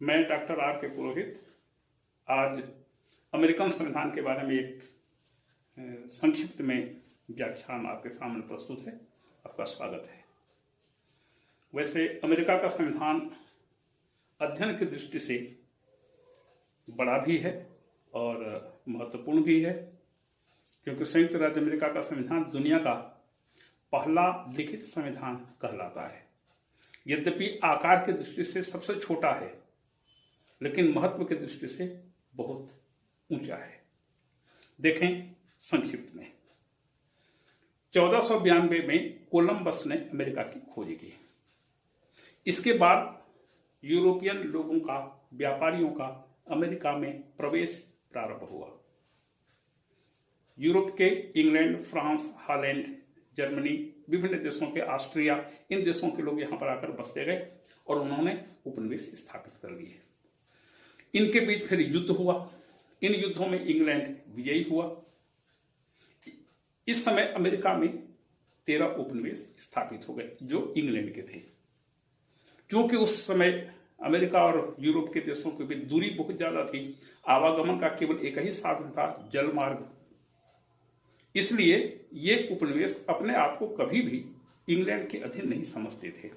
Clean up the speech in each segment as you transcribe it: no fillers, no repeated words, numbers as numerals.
मैं doctor R के पुरोहित आज अमेरिकन संविधान के बारे में एक संक्षिप्त में व्याख्यान आपके सामने प्रस्तुत है। आपका स्वागत है। वैसे अमेरिका का संविधान अध्ययन की दृष्टि से बड़ा भी है और महत्वपूर्ण भी है, क्योंकि संयुक्त राज्य अमेरिका का संविधान दुनिया का पहला लिखित संविधान कहलाता है। यद्यपि आकार की दृष्टि से सबसे छोटा है, लेकिन महत्व की दृष्टि से बहुत ऊंचा है। देखें संक्षिप्त में। 1492 में कोलंबस ने अमेरिका की खोज की। इसके बाद यूरोपियन लोगों का, व्यापारियों का अमेरिका में प्रवेश प्रारंभ हुआ। यूरोप के इंग्लैंड, फ्रांस, हॉलैंड, जर्मनी, विभिन्न देशों के, ऑस्ट्रिया, इन देशों के लोग यहां पर आकर बसते गए और उन्होंने उपनिवेश स्थापित कर लिए। इनके बीच फिर युद्ध हुआ। इन युद्धों में इंग्लैंड विजयी हुआ। इस समय अमेरिका में 13 उपनिवेश स्थापित हो गए जो इंग्लैंड के थे। क्योंकि उस समय अमेरिका और यूरोप के देशों के बीच दूरी बहुत ज्यादा थी, आवागमन का केवल एक ही साधन था, जल मार्ग। इसलिए ये उपनिवेश अपने आप को कभी भी इंग्लैंड के अधीन नहीं समझते थे।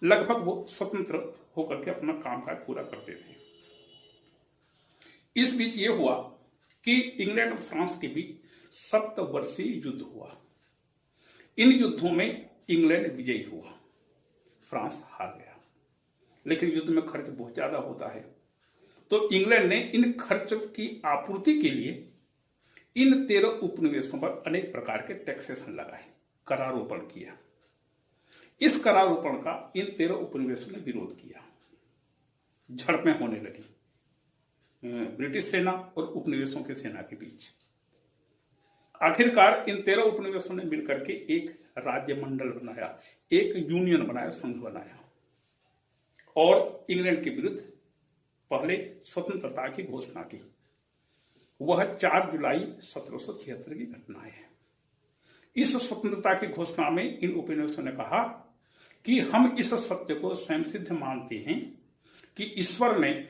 लगभग वो स्वतंत्र होकर के अपना कामकाज पूरा करते थे। इस बीच ये हुआ कि इंग्लैंड और फ्रांस के बीच 7 वर्षीय युद्ध हुआ। इन युद्धों में इंग्लैंड विजयी हुआ, फ्रांस हार गया। लेकिन युद्ध में खर्च बहुत ज्यादा होता है, तो इंग्लैंड ने इन खर्चों की आपूर्ति के लिए इन 13 उपनिवेशों पर अनेक प्रकार के टैक्सेशन लगाए, करारोपण किया। इस करारोपण का इन 13 उपनिवेशों ने विरोध किया। झड़पें होने लगी ब्रिटिश सेना और उपनिवेशों की सेना के बीच। आखिरकार इन 13 उपनिवेशों ने मिलकर के एक राज्य मंडल बनाया, एक यूनियन बनाया, संघ बनाया और इंग्लैंड के विरुद्ध पहले स्वतंत्रता की घोषणा की। वह 4 जुलाई 1776 की घटना है। इस स्वतंत्रता की घोषणा में इन उपनिवेशों ने कहा कि हम इस सत्य को स्वयं सिद्ध मानते हैं कि ईश्वर ने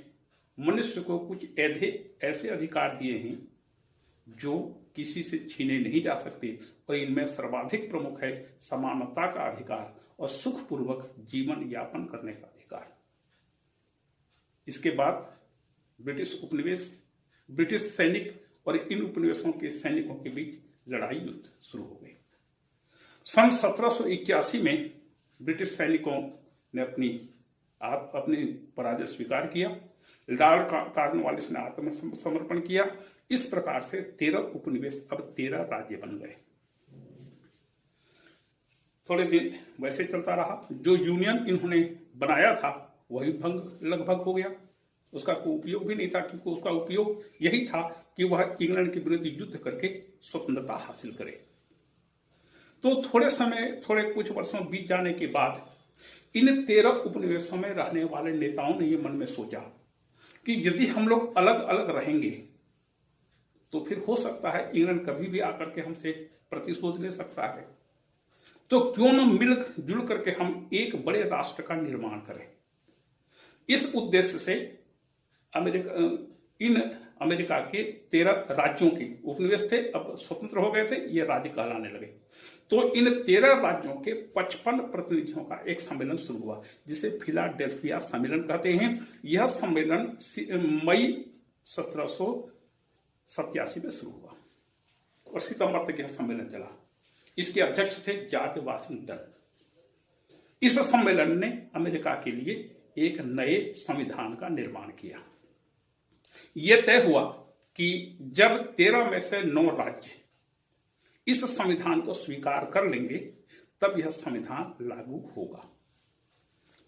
मनुष्य को कुछ ऐसे अधिकार दिए हैं जो किसी से छीने नहीं जा सकते, और इनमें सर्वाधिक प्रमुख है समानता का अधिकार और सुखपूर्वक जीवन यापन करने का अधिकार। इसके बाद ब्रिटिश उपनिवेश, ब्रिटिश सैनिक और इन उपनिवेशों के सैनिकों के बीच लड़ाई, युद्ध शुरू हो गई। सन 1781 में ब्रिटिश सैनिकों ने अपनी पराजय स्वीकार किया। लॉर्ड कॉर्नवालिस ने आत्मसमर्पण किया। इस प्रकार से 13 उपनिवेश अब 13 राज्य बन गए। थोड़े दिन वैसे चलता रहा। जो यूनियन इन्होंने बनाया था वही भंग लगभग हो गया। उसका कोई उपयोग भी नहीं था, क्योंकि उसका उपयोग यही था कि वह इंग्लैंड के विरुद्ध युद्ध करके स्वतंत्रता हासिल करे। तो थोड़े कुछ वर्षों बीत जाने के बाद इन 13 उपनिवेशों में रहने वाले नेताओं ने यह मन में सोचा कि यदि हम लोग अलग अलग रहेंगे तो फिर हो सकता है इंग्लैंड कभी भी आकर के हमसे प्रतिशोध ले सकता है। तो क्यों न मिलजुल करके हम एक बड़े राष्ट्र का निर्माण करें। इस उद्देश्य से अमेरिका के 13 राज्यों के उपनिवेश थे, अब स्वतंत्र हो गए थे, ये राज्य कहलाने लगे। तो इन 13 राज्यों के 55 प्रतिनिधियों का एक सम्मेलन शुरू हुआ, जिसे फिलाडेल्फिया सम्मेलन कहते हैं। यह सम्मेलन मई 1787 में शुरू हुआ और सितंबर तक यह सम्मेलन चला। इसके अध्यक्ष थे जॉर्ज वाशिंगटन। इस सम्मेलन ने अमेरिका के लिए एक नए संविधान का निर्माण किया। यह तय हुआ कि जब 13 में से 9 राज्य इस संविधान को स्वीकार कर लेंगे तब यह संविधान लागू होगा।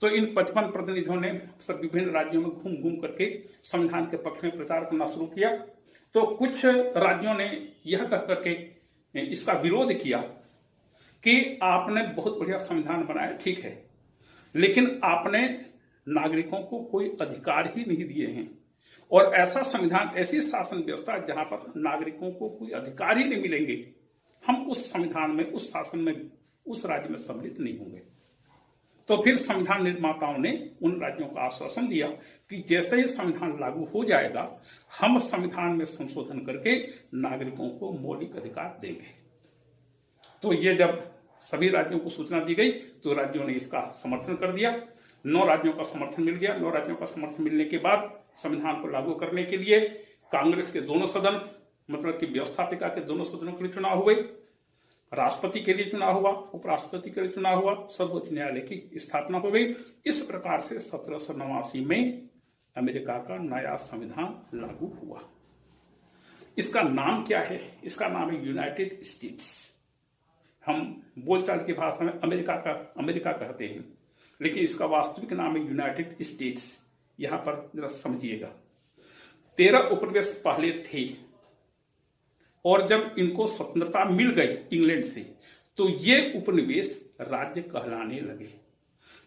तो इन 55 प्रतिनिधियों ने सब विभिन्न राज्यों में घूम घूम करके संविधान के पक्ष में प्रचार करना शुरू किया। तो कुछ राज्यों ने यह कह करके इसका विरोध किया कि आपने बहुत बढ़िया संविधान बनाया, ठीक है, लेकिन आपने नागरिकों को कोई अधिकार ही नहीं दिए हैं, और ऐसा संविधान, ऐसी शासन व्यवस्था जहां पर नागरिकों को कोई अधिकार ही नहीं मिलेंगे, हम उस संविधान में, उस शासन में, उस राज्य में सम्मिलित नहीं होंगे। तो फिर संविधान निर्माताओं ने उन राज्यों को आश्वासन दिया कि जैसे ही संविधान लागू हो जाएगा हम संविधान में संशोधन करके नागरिकों को मौलिक अधिकार देंगे। तो ये जब सभी राज्यों को सूचना दी गई तो राज्यों ने इसका समर्थन कर दिया। 9 राज्यों का समर्थन मिल गया। 9 राज्यों का समर्थन मिलने के बाद संविधान को लागू करने के लिए कांग्रेस के दोनों सदन, मतलब कि व्यवस्थापिका के दोनों सदनों के लिए चुनाव हुए, राष्ट्रपति के लिए चुनाव हुआ, उपराष्ट्रपति के लिए चुनाव हुआ, सर्वोच्च न्यायालय की स्थापना हो गई। इस प्रकार से 1789 में अमेरिका का नया संविधान लागू हुआ। इसका नाम क्या है? इसका नाम है यूनाइटेड स्टेट्स। हम बोलचाल की भाषा में अमेरिका कहते हैं, लेकिन इसका वास्तविक नाम है यूनाइटेड स्टेट्स। यहां पर जरा समझिएगा, 13 उपनिवेश पहले थे और जब इनको स्वतंत्रता मिल गई इंग्लैंड से तो ये उपनिवेश राज्य कहलाने लगे।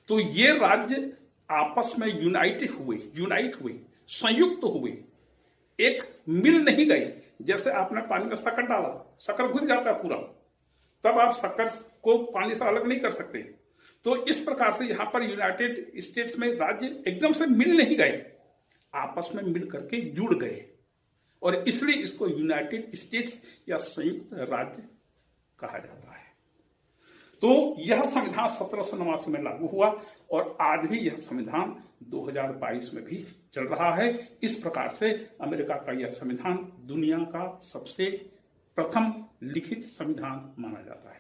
तो ये राज्य आपस में यूनाइट हुए, संयुक्त हुए, एक मिल नहीं गए। जैसे आपने पानी में शक्कर डाला, शक्कर घुल जाता है पूरा, तब आप शक्कर को पानी से अलग नहीं कर सकते। तो इस प्रकार से यहां पर यूनाइटेड स्टेट्स में राज्य एकदम से मिल नहीं गए, आपस में मिल करके जुड़ गए और इसलिए इसको यूनाइटेड स्टेट्स या संयुक्त राज्य कहा जाता है। तो यह संविधान 1789 में लागू हुआ और आज भी यह संविधान 2022 में भी चल रहा है। इस प्रकार से अमेरिका का यह संविधान दुनिया का सबसे प्रथम लिखित संविधान माना जाता है।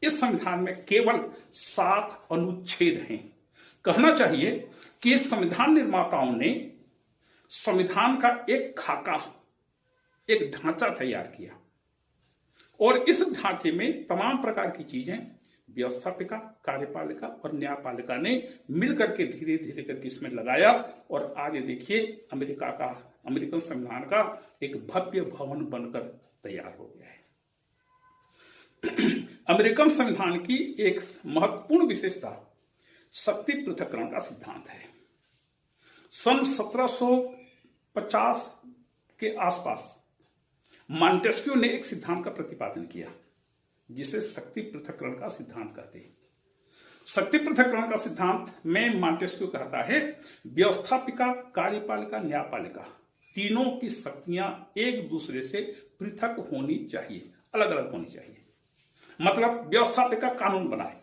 इस संविधान में केवल 7 अनुच्छेद हैं। कहना चाहिए कि इस संविधान निर्माताओं ने संविधान का एक खाका, एक ढांचा तैयार किया और इस ढांचे में तमाम प्रकार की चीजें व्यवस्थापिका, कार्यपालिका और न्यायपालिका ने मिलकर के धीरे धीरे करके इसमें लगाया और आज देखिए अमेरिकन संविधान का एक भव्य भवन बनकर तैयार हो गया है। अमेरिकन संविधान की एक महत्वपूर्ण विशेषता शक्ति पृथक्करण का सिद्धांत है। सन 1750 के आसपास मॉन्टेस्क्यू ने एक सिद्धांत का प्रतिपादन किया जिसे शक्ति पृथक्करण का सिद्धांत कहते हैं। शक्ति पृथक्करण का सिद्धांत में मॉन्टेस्क्यू कहता है व्यवस्थापिका, कार्यपालिका, न्यायपालिका तीनों की शक्तियां एक दूसरे से पृथक होनी चाहिए, अलग अलग होनी चाहिए। मतलब व्यवस्थापिका कानून बनाए,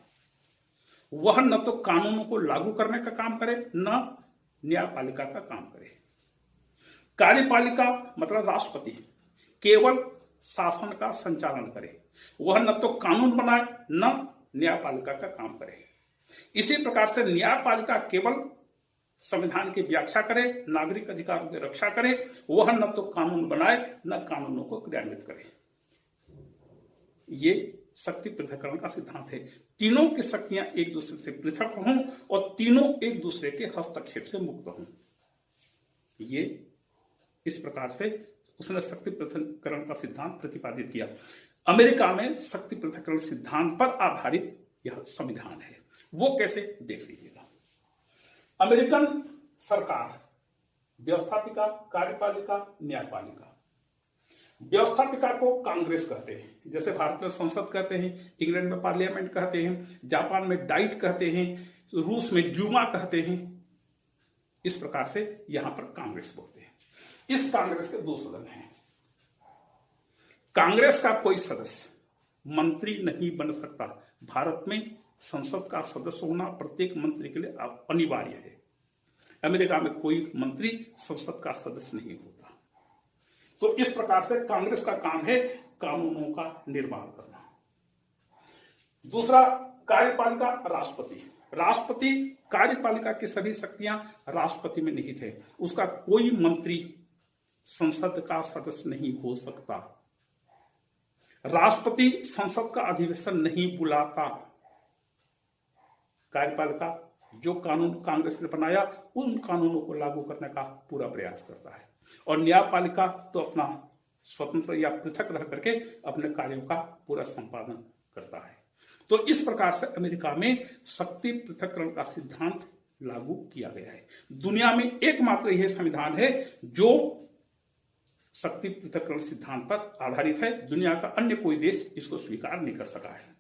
वह न तो कानूनों को लागू करने का काम करे न न्यायपालिका का काम करे। कार्यपालिका मतलब राष्ट्रपति केवल शासन का संचालन करे, वह न तो कानून बनाए न न्यायपालिका का काम करे। इसी प्रकार से न्यायपालिका केवल संविधान की व्याख्या करे, नागरिक अधिकारों की रक्षा करे, वह न तो कानून बनाए न कानूनों को क्रियान्वित करे। ये शक्ति पृथक्करण का सिद्धांत है। तीनों की शक्तियां एक दूसरे से पृथक हों और तीनों एक दूसरे के हस्तक्षेप से मुक्त हों। ये इस प्रकार से उसने शक्ति पृथक्करण का सिद्धांत प्रतिपादित किया। अमेरिका में शक्ति पृथक्करण सिद्धांत पर आधारित यह संविधान है। वो कैसे, देख लीजिएगा। अमेरिकन सरकार व्यवस्थापिका, कार्यपालिका, न्यायपालिका। व्यवस्थापिका को कांग्रेस कहते हैं, जैसे भारत में संसद कहते हैं, इंग्लैंड में पार्लियामेंट कहते हैं, जापान में डाइट कहते हैं, रूस में ड्यूमा कहते हैं। इस प्रकार से यहां पर कांग्रेस बोलते हैं। इस कांग्रेस के 2 सदन हैं। कांग्रेस का कोई सदस्य मंत्री नहीं बन सकता। भारत में संसद का सदस्य होना प्रत्येक मंत्री के लिए अनिवार्य है। अमेरिका में कोई मंत्री संसद का सदस्य नहीं होता। तो इस प्रकार से कांग्रेस का काम है कानूनों का निर्माण करना। दूसरा, कार्यपालिका राष्ट्रपति। राष्ट्रपति कार्यपालिका की सभी शक्तियां राष्ट्रपति में निहित है। उसका कोई मंत्री संसद का सदस्य नहीं हो सकता। राष्ट्रपति संसद का अधिवेशन नहीं बुलाता। कार्यपालिका जो कानून कांग्रेस ने बनाया उन कानूनों को लागू करने का पूरा प्रयास करता है और न्यायपालिका तो अपना स्वतंत्र या पृथक रह करके अपने कार्यों का पूरा संपादन करता है। तो इस प्रकार से अमेरिका में शक्ति पृथक्करण का सिद्धांत लागू किया गया है। दुनिया में एकमात्र यह संविधान है जो शक्ति पृथक्करण सिद्धांत पर आधारित है। दुनिया का अन्य कोई देश इसको स्वीकार नहीं कर सका है।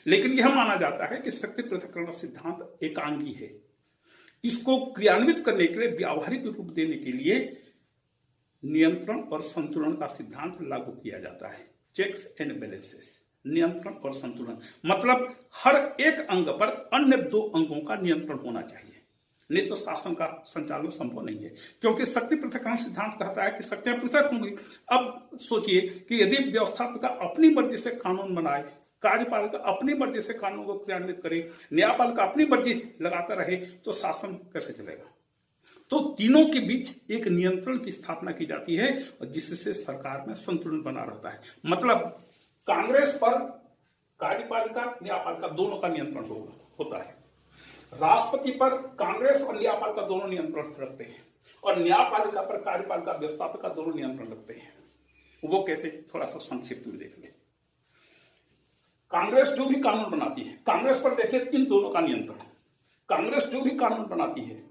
लेकिन यह माना जाता है कि शक्ति पृथक्करण सिद्धांत एकांगी है। इसको क्रियान्वित करने के लिए, व्यावहारिक रूप देने के लिए नियंत्रण और संतुलन का सिद्धांत लागू किया जाता है। चेक्स एंड बैलेंसेस, नियंत्रण और संतुलन, मतलब हर एक अंग पर अन्य दो अंगों का नियंत्रण होना चाहिए, नहीं तो शासन का संचालन संभव नहीं है। क्योंकि शक्ति पृथक्करण सिद्धांत कहता है कि शक्तियां पृथक होंगी। अब सोचिए कि यदि व्यवस्थापिका अपनी मर्जी से कानून बनाए, कार्यपालिका अपनी मर्जी से कानून को क्रियान्वित करे, न्यायपालिका अपनी मर्जी लगाता रहे, तो शासन कैसे चलेगा? तो तीनों के बीच एक नियंत्रण की स्थापना की जाती है और जिससे सरकार में संतुलन बना रहता है। मतलब कांग्रेस पर कार्यपालिका, न्यायपालिका दोनों का नियंत्रण होता है। राष्ट्रपति पर कांग्रेस और न्यायपालिका दोनों नियंत्रण रखते हैं और न्यायपालिका पर कार्यपालिका, व्यवस्थापिका दोनों नियंत्रण रखते हैं। वो कैसे, थोड़ा सा संक्षिप्त में देख लें। कांग्रेस जो भी कानून बनाती है, कांग्रेस पर देखिए इन दोनों का नियंत्रण। कांग्रेस जो भी कानून बनाती है,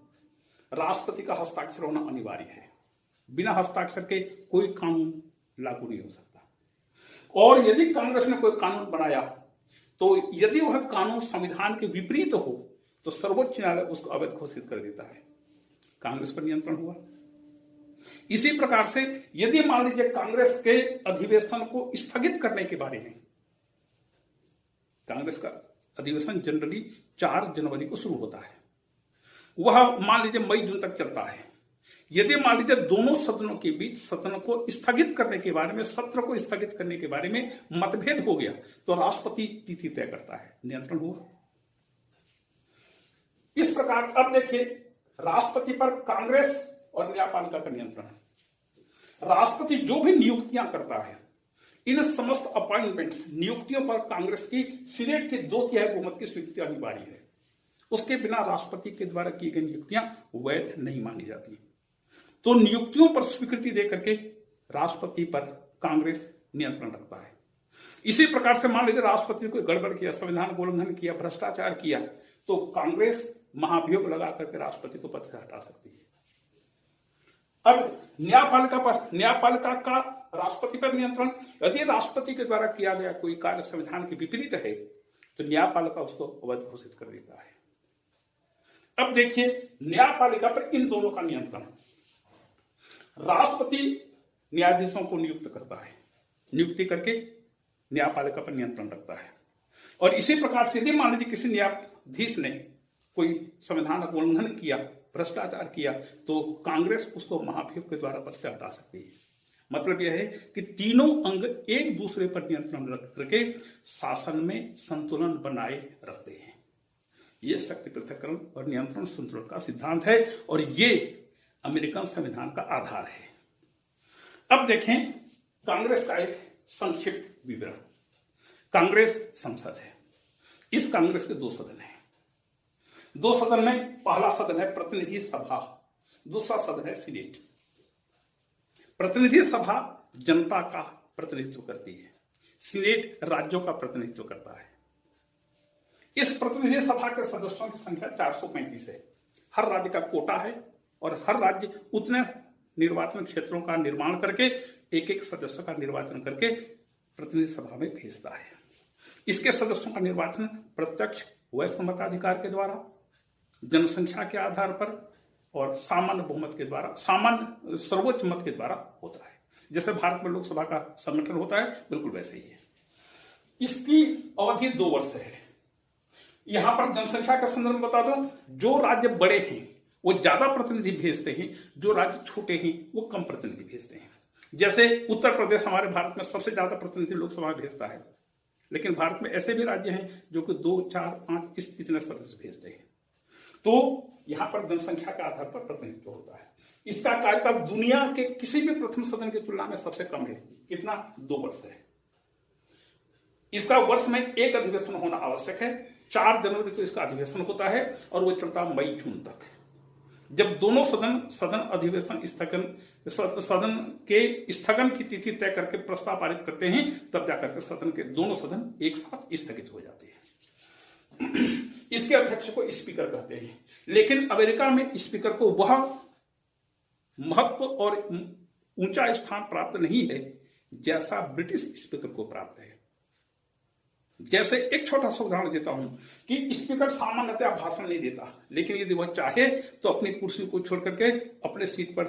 राष्ट्रपति का हस्ताक्षर होना अनिवार्य है। बिना हस्ताक्षर के कोई कानून लागू नहीं हो सकता। और यदि कांग्रेस ने कोई कानून बनाया तो यदि वह कानून संविधान के विपरीत हो तो सर्वोच्च न्यायालय उसको अवैध घोषित कर देता है। कांग्रेस पर नियंत्रण हुआ। इसी प्रकार से यदि मान लीजिए कांग्रेस के अधिवेशन को स्थगित करने के बारे में, कांग्रेस का अधिवेशन जनरली 4 जनवरी को शुरू होता है, वह मान लीजिए मई जून तक चलता है। यदि मान लीजिए दोनों सदनों के बीच सदन को स्थगित करने के बारे में, सत्र को स्थगित करने के बारे में मतभेद हो गया तो राष्ट्रपति तिथि तय करता है, नियंत्रण हुआ। इस प्रकार अब देखिए, राष्ट्रपति पर कांग्रेस और न्यायपालिका का नियंत्रण। राष्ट्रपति जो भी नियुक्तियां करता है, इन समस्त अपॉइंटमेंट्स, नियुक्तियों पर कांग्रेस की सीनेट के 2/3 बहुमत की स्वीकृति अनिवार्य है। उसके बिना राष्ट्रपति के द्वारा की गई नियुक्तियां वैध नहीं मानी जाती। तो नियुक्तियों पर स्वीकृति देकर के राष्ट्रपति पर कांग्रेस नियंत्रण रखता है। इसी प्रकार से मान लीजिए राष्ट्रपति ने कोई गड़बड़ किया, संविधान का उल्लंघन किया, भ्रष्टाचार किया, तो कांग्रेस महाभियोग लगा करके राष्ट्रपति को पद से हटा सकती है। अब न्यायपालिका का राष्ट्रपति पर नियंत्रण। यदि राष्ट्रपति के द्वारा किया गया कोई कार्य संविधान के विपरीत है तो न्यायपालिका उसको अवैध घोषित कर देता है। अब देखिए, न्यायपालिका पर इन दोनों का नियंत्रण। राष्ट्रपति न्यायाधीशों को नियुक्त करता है, नियुक्ति करके न्यायपालिका पर नियंत्रण रखता है। और इसी प्रकार से यदि मान लीजिए किसी न्यायाधीश ने कोई संविधान का उल्लंघन किया, भ्रष्टाचार किया, तो कांग्रेस उसको महाभियोग के द्वारा पद से हटा सकती है। मतलब यह है कि तीनों अंग एक दूसरे पर नियंत्रण रख करके शासन में संतुलन बनाए रखते हैं। यह शक्ति पृथक्करण और नियंत्रण संतुलन का सिद्धांत है और ये अमेरिकन संविधान का आधार है। अब देखें कांग्रेस का एक संक्षिप्त विवरण। कांग्रेस संसद है। इस कांग्रेस के 2 सदन हैं। 2 सदन में पहला सदन है प्रतिनिधि सभा, दूसरा सदन है सीनेट। प्रतिनिधि सभा जनता का प्रतिनिधित्व करती है, सीनेट राज्यों का प्रतिनिधित्व करता है। इस प्रतिनिधि सभा के सदस्यों की संख्या 435 है। हर राज्य का कोटा है और हर राज्य उतने निर्वाचन क्षेत्रों का निर्माण करके एक एक सदस्य का निर्वाचन करके प्रतिनिधि सभा में भेजता है। इसके सदस्यों का निर्वाचन प्रत्यक्ष वयस्क मताधिकार के द्वारा, जनसंख्या के आधार पर और सामान्य बहुमत के द्वारा, सामान्य सर्वोच्च मत के द्वारा होता है। जैसे भारत में लोकसभा का संगठन होता है, बिल्कुल वैसे ही है। इसकी अवधि 2 वर्ष है। यहां पर जनसंख्या का संदर्भ बता दो, जो राज्य बड़े हैं वो ज्यादा प्रतिनिधि भेजते हैं, जो राज्य छोटे हैं वो कम प्रतिनिधि भेजते हैं। जैसे उत्तर प्रदेश हमारे भारत में सबसे ज्यादा प्रतिनिधि लोकसभा में भेजता है, लेकिन भारत में ऐसे भी राज्य हैं जो कि 2, 4, 5 इतने सदस्य भेजते हैं। तो यहां पर जनसंख्या के आधार पर प्रतिनिधित्व होता है। इसका कार्यकाल दुनिया के किसी भी प्रथम सदन की तुलना में सबसे कम है। कितना? 2 वर्ष है। इसका वर्ष में एक अधिवेशन होना आवश्यक है। 4 जनवरी को इसका अधिवेशन होता है और वो चलता मई जून तक। जब दोनों सदन अधिवेशन सदन के स्थगन की तिथि तय करके प्रस्ताव पारित करते हैं, तब जाकर के सदन के दोनों सदन एक साथ स्थगित हो जाते हैं। इसके अध्यक्ष को स्पीकर कहते हैं, लेकिन अमेरिका में स्पीकर को वह महत्व और ऊंचा स्थान प्राप्त नहीं है जैसा ब्रिटिश स्पीकर को प्राप्त है। जैसे एक छोटा सा उदाहरण देता हूं कि स्पीकर सामान्यतः भाषण नहीं देता, लेकिन यदि वह चाहे तो अपनी कुर्सी को छोड़ करके अपने सीट पर,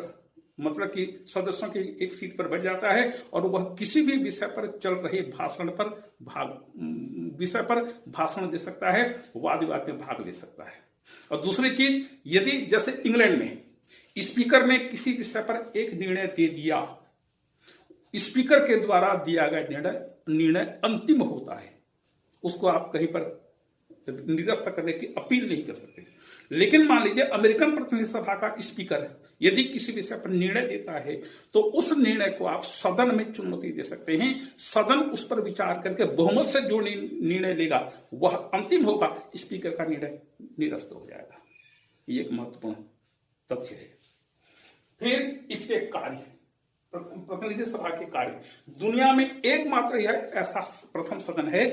मतलब कि सदस्यों की एक सीट पर बैठ जाता है और वह किसी भी विषय पर चल रहे विषय पर भाषण दे सकता है, वाद विवाद में भाग ले सकता है। और दूसरी चीज, यदि जैसे इंग्लैंड में स्पीकर ने किसी विषय पर एक निर्णय दे दिया, स्पीकर के द्वारा दिया गया निर्णय अंतिम होता है, उसको आप कहीं पर निरस्त करने की अपील नहीं कर सकते। लेकिन मान लीजिए अमेरिकन प्रतिनिधि सभा का स्पीकर यदि किसी विषय पर निर्णय देता है तो उस निर्णय को आप सदन में चुनौती दे सकते हैं। सदन उस पर विचार करके बहुमत से जो निर्णय लेगा वह अंतिम होगा, स्पीकर का निर्णय निरस्त हो जाएगा। ये एक महत्वपूर्ण तथ्य है। फिर इसके कार्य, प्रतिनिधि सभा के कार्य, दुनिया में एकमात्र यह ऐसा प्रथम सदन है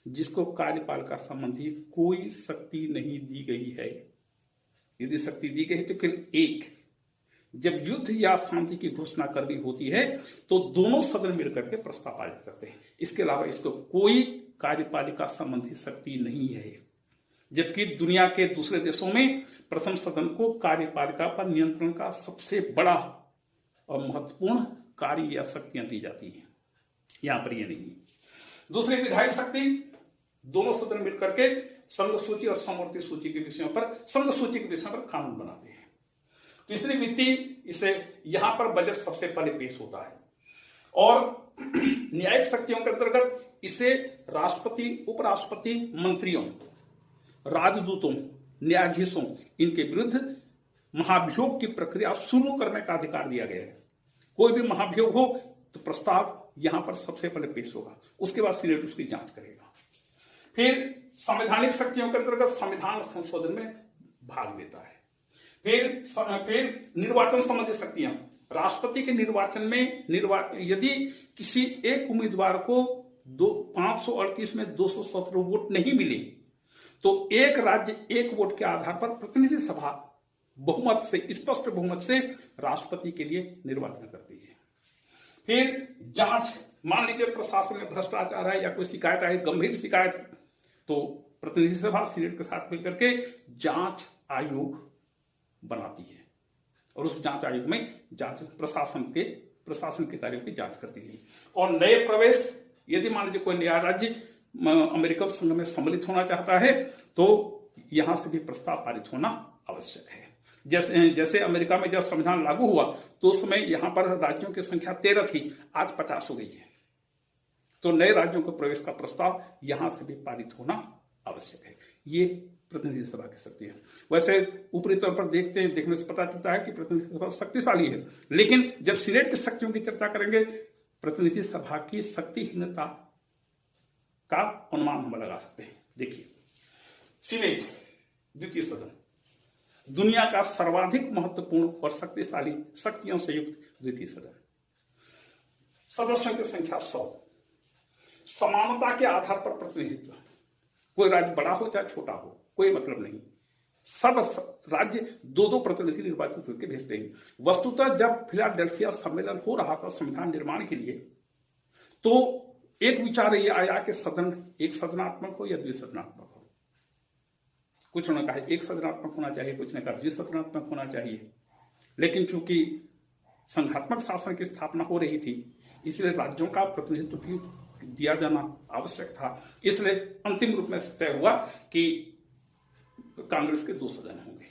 जिसको कार्यपालिका संबंधी कोई शक्ति नहीं दी गई है। यदि शक्ति दी गई है तो केवल एक, जब युद्ध या शांति की घोषणा करनी होती है तो दोनों सदन मिलकर के प्रस्ताव पारित करते हैं। इसके अलावा इसको कोई कार्यपालिका संबंधी शक्ति नहीं है। जबकि दुनिया के दूसरे देशों में प्रथम सदन को कार्यपालिका पर नियंत्रण का सबसे बड़ा और महत्वपूर्ण कार्य या शक्तियां दी जाती हैं, यहां पर यह नहीं। दूसरी विधायी शक्ति, दोनों सदन मिलकर के संघ सूची और समवर्ती सूची के विषयों पर, संघ सूची के विषयों पर कानून बनाते हैं। तीसरी वित्तीय, इसे यहां पर बजट सबसे पहले पेश होता है। और न्यायिक शक्तियों के अंतर्गत इसे राष्ट्रपति, उपराष्ट्रपति, मंत्रियों, राजदूतों, न्यायाधीशों, इनके विरुद्ध महाभियोग की प्रक्रिया शुरू करने का अधिकार दिया गया है। कोई भी महाभियोग हो तो प्रस्ताव यहां पर सबसे पहले पेश होगा, उसके बाद सीनेट उसकी जांच करेगा। फिर संवैधानिक शक्तियों के अंतर्गत संविधान संशोधन में भाग लेता है। फिर निर्वाचन संबंधी शक्तियां, राष्ट्रपति के निर्वाचन में यदि किसी एक उम्मीदवार को 538 में 217 वोट नहीं मिले तो एक राज्य एक वोट के आधार पर प्रतिनिधि सभा बहुमत से, स्पष्ट बहुमत से राष्ट्रपति के लिए निर्वाचन करती है। फिर जांच, मान लीजिए प्रशासन में भ्रष्टाचार है या कोई शिकायत है, गंभीर शिकायत, तो प्रतिनिधि सभा सीनेट के साथ मिलकर के जांच आयोग बनाती है और उस जांच आयोग में जांच प्रशासन के कार्यों की जांच करती है। और नए प्रवेश, यदि मान लीजिए कोई नया राज्य अमेरिकन संघ में सम्मिलित होना चाहता है तो यहां से भी प्रस्ताव पारित होना आवश्यक है। जैसे अमेरिका में जब संविधान लागू हुआ तो उस समय यहां पर राज्यों की संख्या 13 थी, आज 50 हो गई है। तो नए राज्यों के प्रवेश का प्रस्ताव यहां से भी पारित होना आवश्यक है। ये प्रतिनिधि सभा की शक्ति है। वैसे ऊपरी तौर पर देखने से पता चलता है कि प्रतिनिधि सभा शक्तिशाली है, लेकिन जब सीनेट की शक्तियों की चर्चा करेंगे प्रतिनिधि सभा की शक्तिहीनता का अनुमान हम लगा सकते हैं। देखिए, सीनेट, द्वितीय सदन, दुनिया का सर्वाधिक महत्वपूर्ण और शक्तिशाली शक्तियों से युक्त द्वितीय सदन, सदस्यों की संख्या 100, समानता के आधार पर प्रतिनिधित्व, कोई राज्य बड़ा हो चाहे छोटा हो, कोई मतलब नहीं, सब राज्य 2-2 प्रतिनिधि निर्वाचित करके भेजते हैं। वस्तुतः जब फिलाडेल्फिया सम्मेलन हो रहा था संविधान निर्माण के लिए, तो एक विचार ये आया कि सदन एक सदनात्मक हो या द्विसदनात्मक हो। कुछ ने कहा एक सदनात्मक होना चाहिए, कुछ ने कहा द्विसदनात्मक होना चाहिए। लेकिन चूंकि संघात्मक शासन की स्थापना हो रही थी, इसलिए राज्यों का प्रतिनिधित्व भी दिया जाना आवश्यक था। इसलिए अंतिम रूप में तय हुआ कि कांग्रेस के 2 सदन होंगे।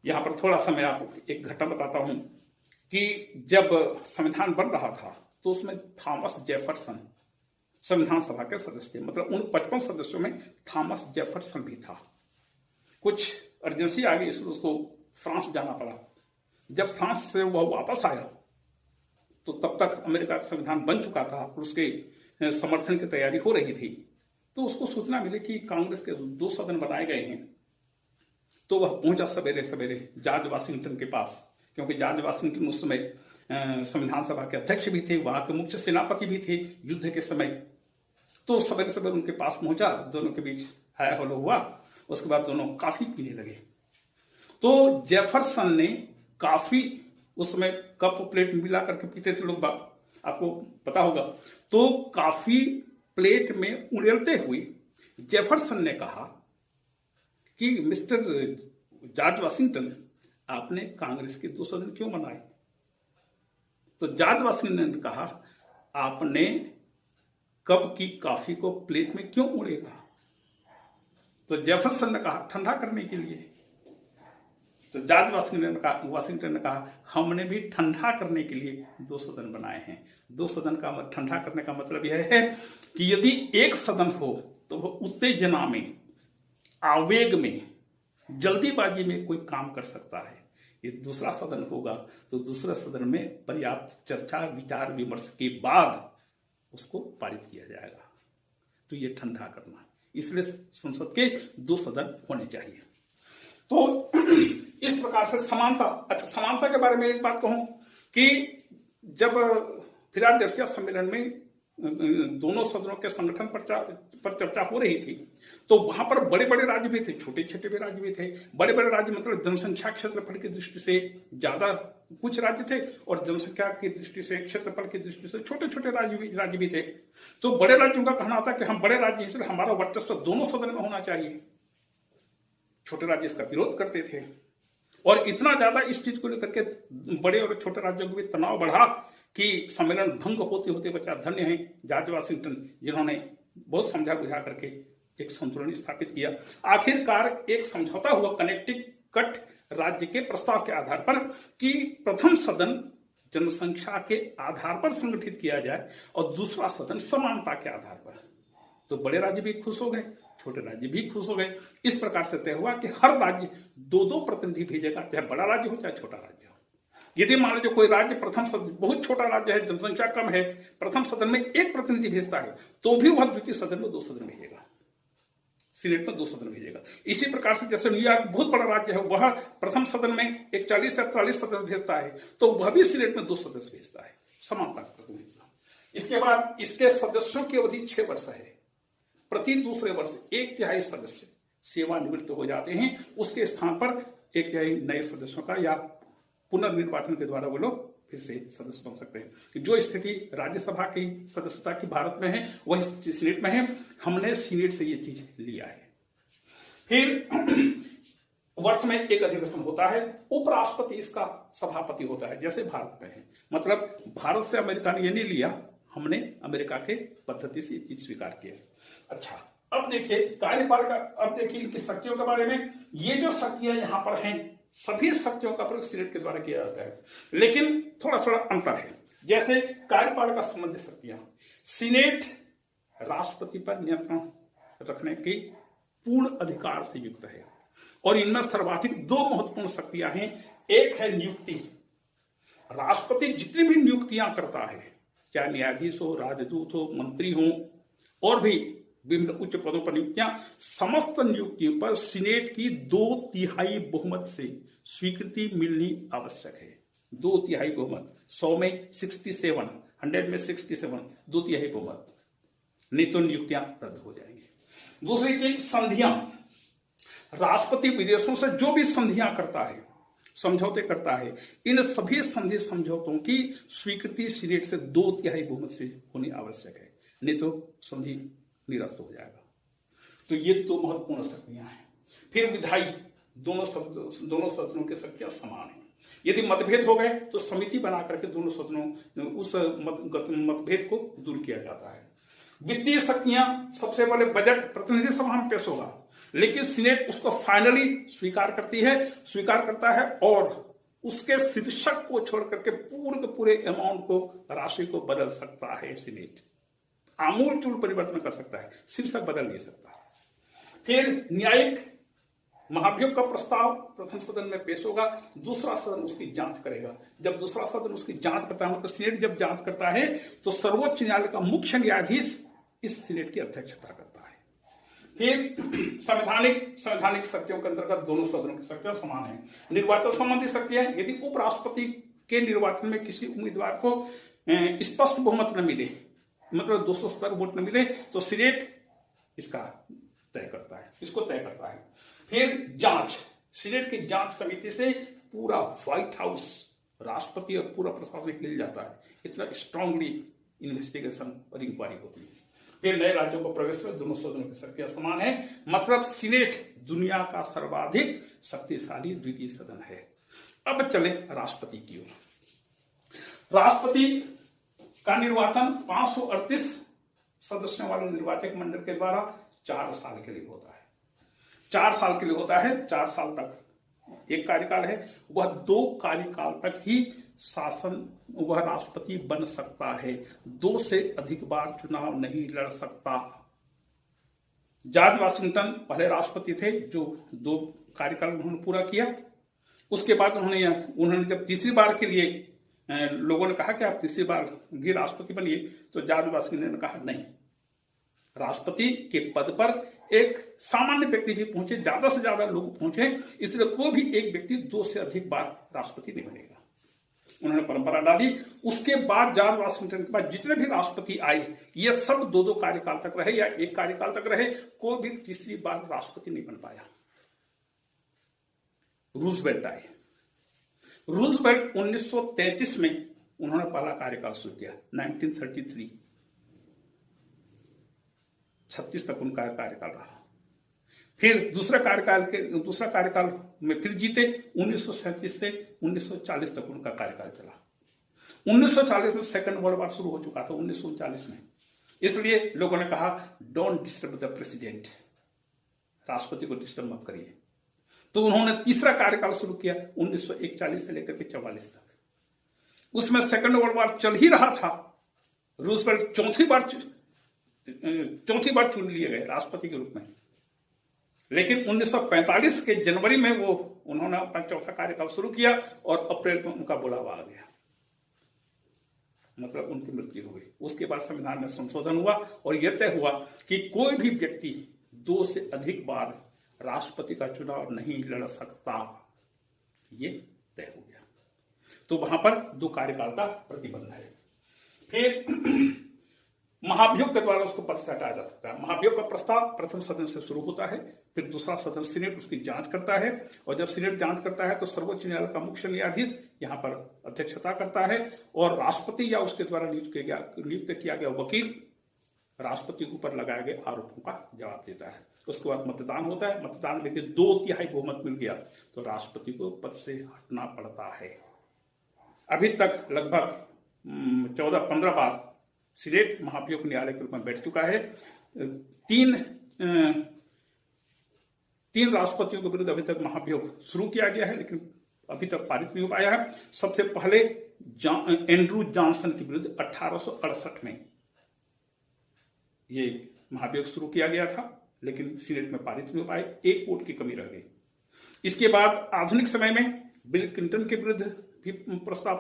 यहां पर थोड़ा सा मैं आपको एक घटना बताता हूं कि जब संविधान बन रहा था तो उसमें थॉमस जेफरसन संविधान सभा के सदस्य थे। मतलब उन 55 सदस्यों में थॉमस जेफरसन भी था। कुछ अर्जेंसी आ गई, इसलिए उसको फ्रांस जाना पड़ा। जब फ्रांस से वह वापस आया तो तब तक अमेरिका का संविधान बन चुका था और उसके समर्थन की तैयारी हो रही थी। तो उसको सूचना मिली कि कांग्रेस के 2 सदन बनाए गए हैं। तो वह पहुंचा सवेरे सवेरे जॉर्ज वाशिंगटन के पास, क्योंकि जॉर्ज वाशिंगटन उस समय संविधान सभा के अध्यक्ष भी थे, वहां के मुख्य सेनापति भी थे युद्ध के समय। तो सवेरे सवेरे उनके पास पहुंचा, दोनों के बीच हाय हेलो हुआ। उसके बाद दोनों काफी पीने लगे। तो जेफरसन ने काफी, उस समय कप प्लेट मिला करके पीते थे लोग, आपको पता होगा। तो काफी प्लेट में उड़ेलते हुए जेफरसन ने कहा कि मिस्टर जॉर्ज वाशिंगटन, आपने कांग्रेस के 2 सदन क्यों बनाए? तो जॉर्ज वाशिंगटन ने कहा, आपने कप की कॉफी को प्लेट में क्यों उड़ेला? तो जेफरसन ने कहा, ठंडा करने के लिए। तो जॉर्ज वाशिंगटन ने कहा, हमने भी ठंडा करने के लिए 2 सदन बनाए हैं। 2 सदन का ठंडा करने का मतलब यह है कि यदि एक सदन हो तो वह उत्तेजना में, आवेग में, जल्दीबाजी में कोई काम कर सकता है। ये दूसरा सदन होगा तो दूसरे सदन में पर्याप्त चर्चा, विचार विमर्श के बाद उसको पारित किया जाएगा। तो ये ठंडा करना, इसलिए संसद के 2 सदन होने चाहिए। तो इस प्रकार से समानता। अच्छा, समानता के बारे में एक बात कहूं कि जब फिलाडेल्फिया सम्मेलन में दोनों सदनों के संगठन पर चर्चा हो रही थी, तो वहां पर बड़े बड़े राज्य भी थे, छोटे छोटे भी राज्य भी थे। बड़े बड़े राज्य मतलब जनसंख्या क्षेत्रफल की दृष्टि से ज्यादा कुछ राज्य थे, और जनसंख्या की दृष्टि से, क्षेत्रफल की दृष्टि से छोटे छोटे राज्य भी थे। तो बड़े राज्यों का कहना था कि हम बड़े राज्य, इसलिए हमारा वर्चस्व दोनों सदन में होना चाहिए। छोटे राज्य इसका विरोध करते थे, और इतना ज्यादा इस चीज को लेकर के बड़े और छोटे राज्यों को भी तनाव बढ़ा कि सम्मेलन भंग होते होते बचा। धन्य है जॉर्ज वाशिंगटन, जिन्होंने बहुत समझा बुझा करके एक संतुलन स्थापित किया। आखिरकार एक समझौता हुआ कनेक्टिकट राज्य के प्रस्ताव के आधार पर कि प्रथम सदन जनसंख्या के आधार पर संगठित किया जाए और दूसरा सदन समानता के आधार पर। तो बड़े राज्य भी खुश हो गए, छोटे राज्य भी खुश हो गए। इस प्रकार से तय हुआ कि हर राज्य 2-2 प्रतिनिधि भेजेगा, चाहे बड़ा राज्य हो चाहे छोटा राज्य हो। यदि मान लीजिए कोई राज्य प्रथम सदन, बहुत छोटा राज्य है, जनसंख्या कम है, प्रथम सदन में 1 प्रतिनिधि भेजता है, तो भी वह द्वितीय सदन में 2 सदन भेजेगा, सीनेट में 2 सदन भेजेगा। इसी प्रकार से जैसे न्यूयॉर्क बहुत बड़ा राज्य है, वह प्रथम सदन में एक 40 या 43 सदस्य भेजता है, तो वह भी सीनेट में 2 सदस्य भेजता है, समानता का प्रतिनिधित्व। इसके बाद इसके सदस्यों की अवधि 6 वर्ष है। प्रति दूसरे वर्ष 1/3 सदस्य सेवानिवृत्त हो जाते हैं, उसके स्थान पर 1/3 नए सदस्यों का या पुनर्निर्वाचन के द्वारा वो लोग फिर से सदस्य बन सकते हैं। जो स्थिति राज्यसभा की सदस्यता की भारत में है वही सीनेट में है। हमने सीनेट से ये चीज लिया है। फिर वर्ष में एक अधिवेशन होता है, उपराष्ट्रपति इसका सभापति होता है, जैसे भारत में है। मतलब भारत से अमेरिका ने ये नहीं लिया, हमने अमेरिका के पद्धति से ये चीज स्वीकार किया। अच्छा, अब देखिए कार्यपालिका, अब देखिए इनकी शक्तियों के बारे में। ये जो शक्तियां यहां पर हैं, सभी शक्तियों का प्रयोग सीनेट के द्वारा किया जाता है, लेकिन थोड़ा थोड़ा अंतर है। जैसे कार्यपालिका संबंधी शक्तियां, सीनेट राष्ट्रपति पर नियंत्रण रखने के पूर्ण अधिकार से युक्त है, और इनमें सर्वाधिक 2 महत्वपूर्ण शक्तियां हैं। एक है नियुक्ति। राष्ट्रपति जितनी भी नियुक्तियां करता है, चाहे न्यायाधीश हो, राजदूत हो, मंत्री हो, और भी विभिन्न उच्च पदों पर नियुक्तियां, समस्त नियुक्तियों पर सीनेट की 2/3 बहुमत से स्वीकृति मिलनी आवश्यक है। 2/3 बहुमत, 100 में 67, 100 में 67, 2/3 बहुमत, नहीं तो नियुक्तियां रद्द हो जाएंगी। दूसरी चीज संधियां। राष्ट्रपति विदेशों से जो भी संधियां करता है, समझौते करता है, इन सभी संधि समझौतों की स्वीकृति सीनेट से 2/3 बहुमत से होनी आवश्यक है, नहीं तो संधि निरस्त हो जाएगा। तो ये 2 महत्वपूर्ण शक्तियां हैं। फिर विधायी, दोनों सदनों की शक्तियां समान हैं। यदि मतभेद हो गए तो समिति बना करके दोनों सदनों उस मतभेद को दूर किया जाता है। वित्तीय शक्तियां, सबसे पहले बजट प्रतिनिधि सभा में पेश होगा, लेकिन सीनेट उसको फाइनली स्वीकार करता है, और उसके शीर्षक को छोड़ करके पूरे अमाउंट को, राशि को बदल सकता है। सीनेट आमूलचूल परिवर्तन कर सकता है, शीर्षक बदल नहीं सकता। फिर न्यायिक महाभियोग का प्रस्ताव प्रथम सदन में पेश होगा, दूसरा सदन उसकी जांच करेगा। जब दूसरा सदन उसकी जांच करता है, मतलब सीनेट जब जांच करता है, तो सर्वोच्च न्यायालय का मुख्य न्यायाधीश इस सीनेट की अध्यक्षता करता है। फिर संवैधानिक शक्तियों के अंतर्गत दोनों सदनों की शक्तियां समान है। निर्वाचन संबंधी शक्तियां, यदि उपराष्ट्रपति के निर्वाचन में किसी उम्मीदवार को स्पष्ट बहुमत न मिले, मतलब 270 वोट न मिले, तो सीनेट इसको तय करता है। फिर जांच, सीनेट की जांच समिति से पूरा व्हाइट हाउस, राष्ट्रपति और पूरा प्रशासन हिल जाता है, इतना स्ट्रांगली इन्वेस्टिगेशन और इंक्वायरी होती है। फिर नए राज्यों को प्रवेश में दोनों सदनों की शक्तियां समान है, मतलब सीनेट दुनिया का सर्वाधिक शक्तिशाली द्वितीय सदन है। अब चले राष्ट्रपति की ओर। राष्ट्रपति का निर्वाचन 538 सदस्यों वाले निर्वाचक मंडल के द्वारा 4 साल के लिए होता है। 4 साल के लिए होता है, 4 साल तक एक कार्यकाल है। वह 2 कार्यकाल तक ही शासन वह राष्ट्रपति बन सकता है, 2 से अधिक बार चुनाव नहीं लड़ सकता। जॉर्ज वाशिंगटन पहले राष्ट्रपति थे जो 2 कार्यकाल उन्होंने पूरा किया। उसके बाद उन्होंने जब तीसरी बार के लिए लोगों ने कहा कि आप तीसरी बार भी राष्ट्रपति बनिए, तो जॉर्ज वाशिंगटन ने कहा नहीं, राष्ट्रपति के पद पर एक सामान्य व्यक्ति भी पहुंचे, ज्यादा से ज्यादा लोग पहुंचे, इसलिए कोई भी एक व्यक्ति 2 से अधिक बार राष्ट्रपति नहीं बनेगा। उन्होंने परंपरा डाली। उसके बाद जॉर्ज वाशिंगटन के बाद जितने भी राष्ट्रपति आए, ये सब 2-2 कार्यकाल तक रहे या एक कार्यकाल तक रहे, कोई भी तीसरी बार राष्ट्रपति नहीं बन पाया। रूजवेल्ट आए। रूजवेल्ट 1933 में उन्होंने पहला कार्यकाल शुरू किया, 1933, 36 तक उनका कार्यकाल रहा। फिर दूसरा कार्यकाल में फिर जीते, 1937 से 1940 तक उनका कार्यकाल चला। 1940 में सेकंड वर्ल्ड वॉर शुरू हो चुका था, 1939 में। इसलिए लोगों ने कहा डोंट डिस्टर्ब द प्रेसिडेंट, राष्ट्रपति को डिस्टर्ब मत करिए। तो उन्होंने तीसरा कार्यकाल शुरू किया 1941 से लेकर के 44 तक। उसमें सेकंड वर्ल्ड वॉर चल ही रहा था। रूजवेल्ट चौथी बार चुन लिए गए राष्ट्रपति के रूप में, लेकिन 1945 के जनवरी में उन्होंने अपना चौथा कार्यकाल शुरू किया और अप्रैल में उनका बुलावा आ गया, मतलब उनकी मृत्यु हो गई। उसके बाद संविधान में संशोधन हुआ और यह तय हुआ कि कोई भी व्यक्ति 2 से अधिक बार राष्ट्रपति का चुनाव नहीं लड़ सकता। ये तय हो गया। तो वहां पर 2 कार्यकाल का प्रतिबंध है। फिर महाभियोग के द्वारा उसको पद से हटाया जा सकता है। महाभियोग का प्रस्ताव प्रथम सदन से शुरू होता है, फिर दूसरा सदन सीनेट उसकी जांच करता है, और जब सीनेट जांच करता है तो सर्वोच्च न्यायालय का मुख्य न्यायाधीश यहाँ पर अध्यक्षता करता है, और राष्ट्रपति या उसके द्वारा नियुक्त किया गया वकील राष्ट्रपति के ऊपर लगाए गए आरोपों का जवाब देता है। उसके बाद मतदान होता है। मतदान में 2/3 बहुमत मिल गया तो राष्ट्रपति को पद से हटना पड़ता है। अभी तक लगभग 14-15 बार सीनेट महाभियोग न्यायालय के रूप में बैठ चुका है। 3 राष्ट्रपतियों के विरुद्ध अभी तक महाभियोग शुरू किया गया है, लेकिन अभी तक पारित नहीं हो पाया है। सबसे पहले एंड्रू जॉनसन के विरुद्ध 1868 में ये महाभियोग शुरू किया गया था, लेकिन सीनेट में पारित नहीं हो पाए, 1 वोट की कमी रह गई। इसके बाद आधुनिक समय में बिल क्लिंटन के विरुद्ध भी प्रस्ताव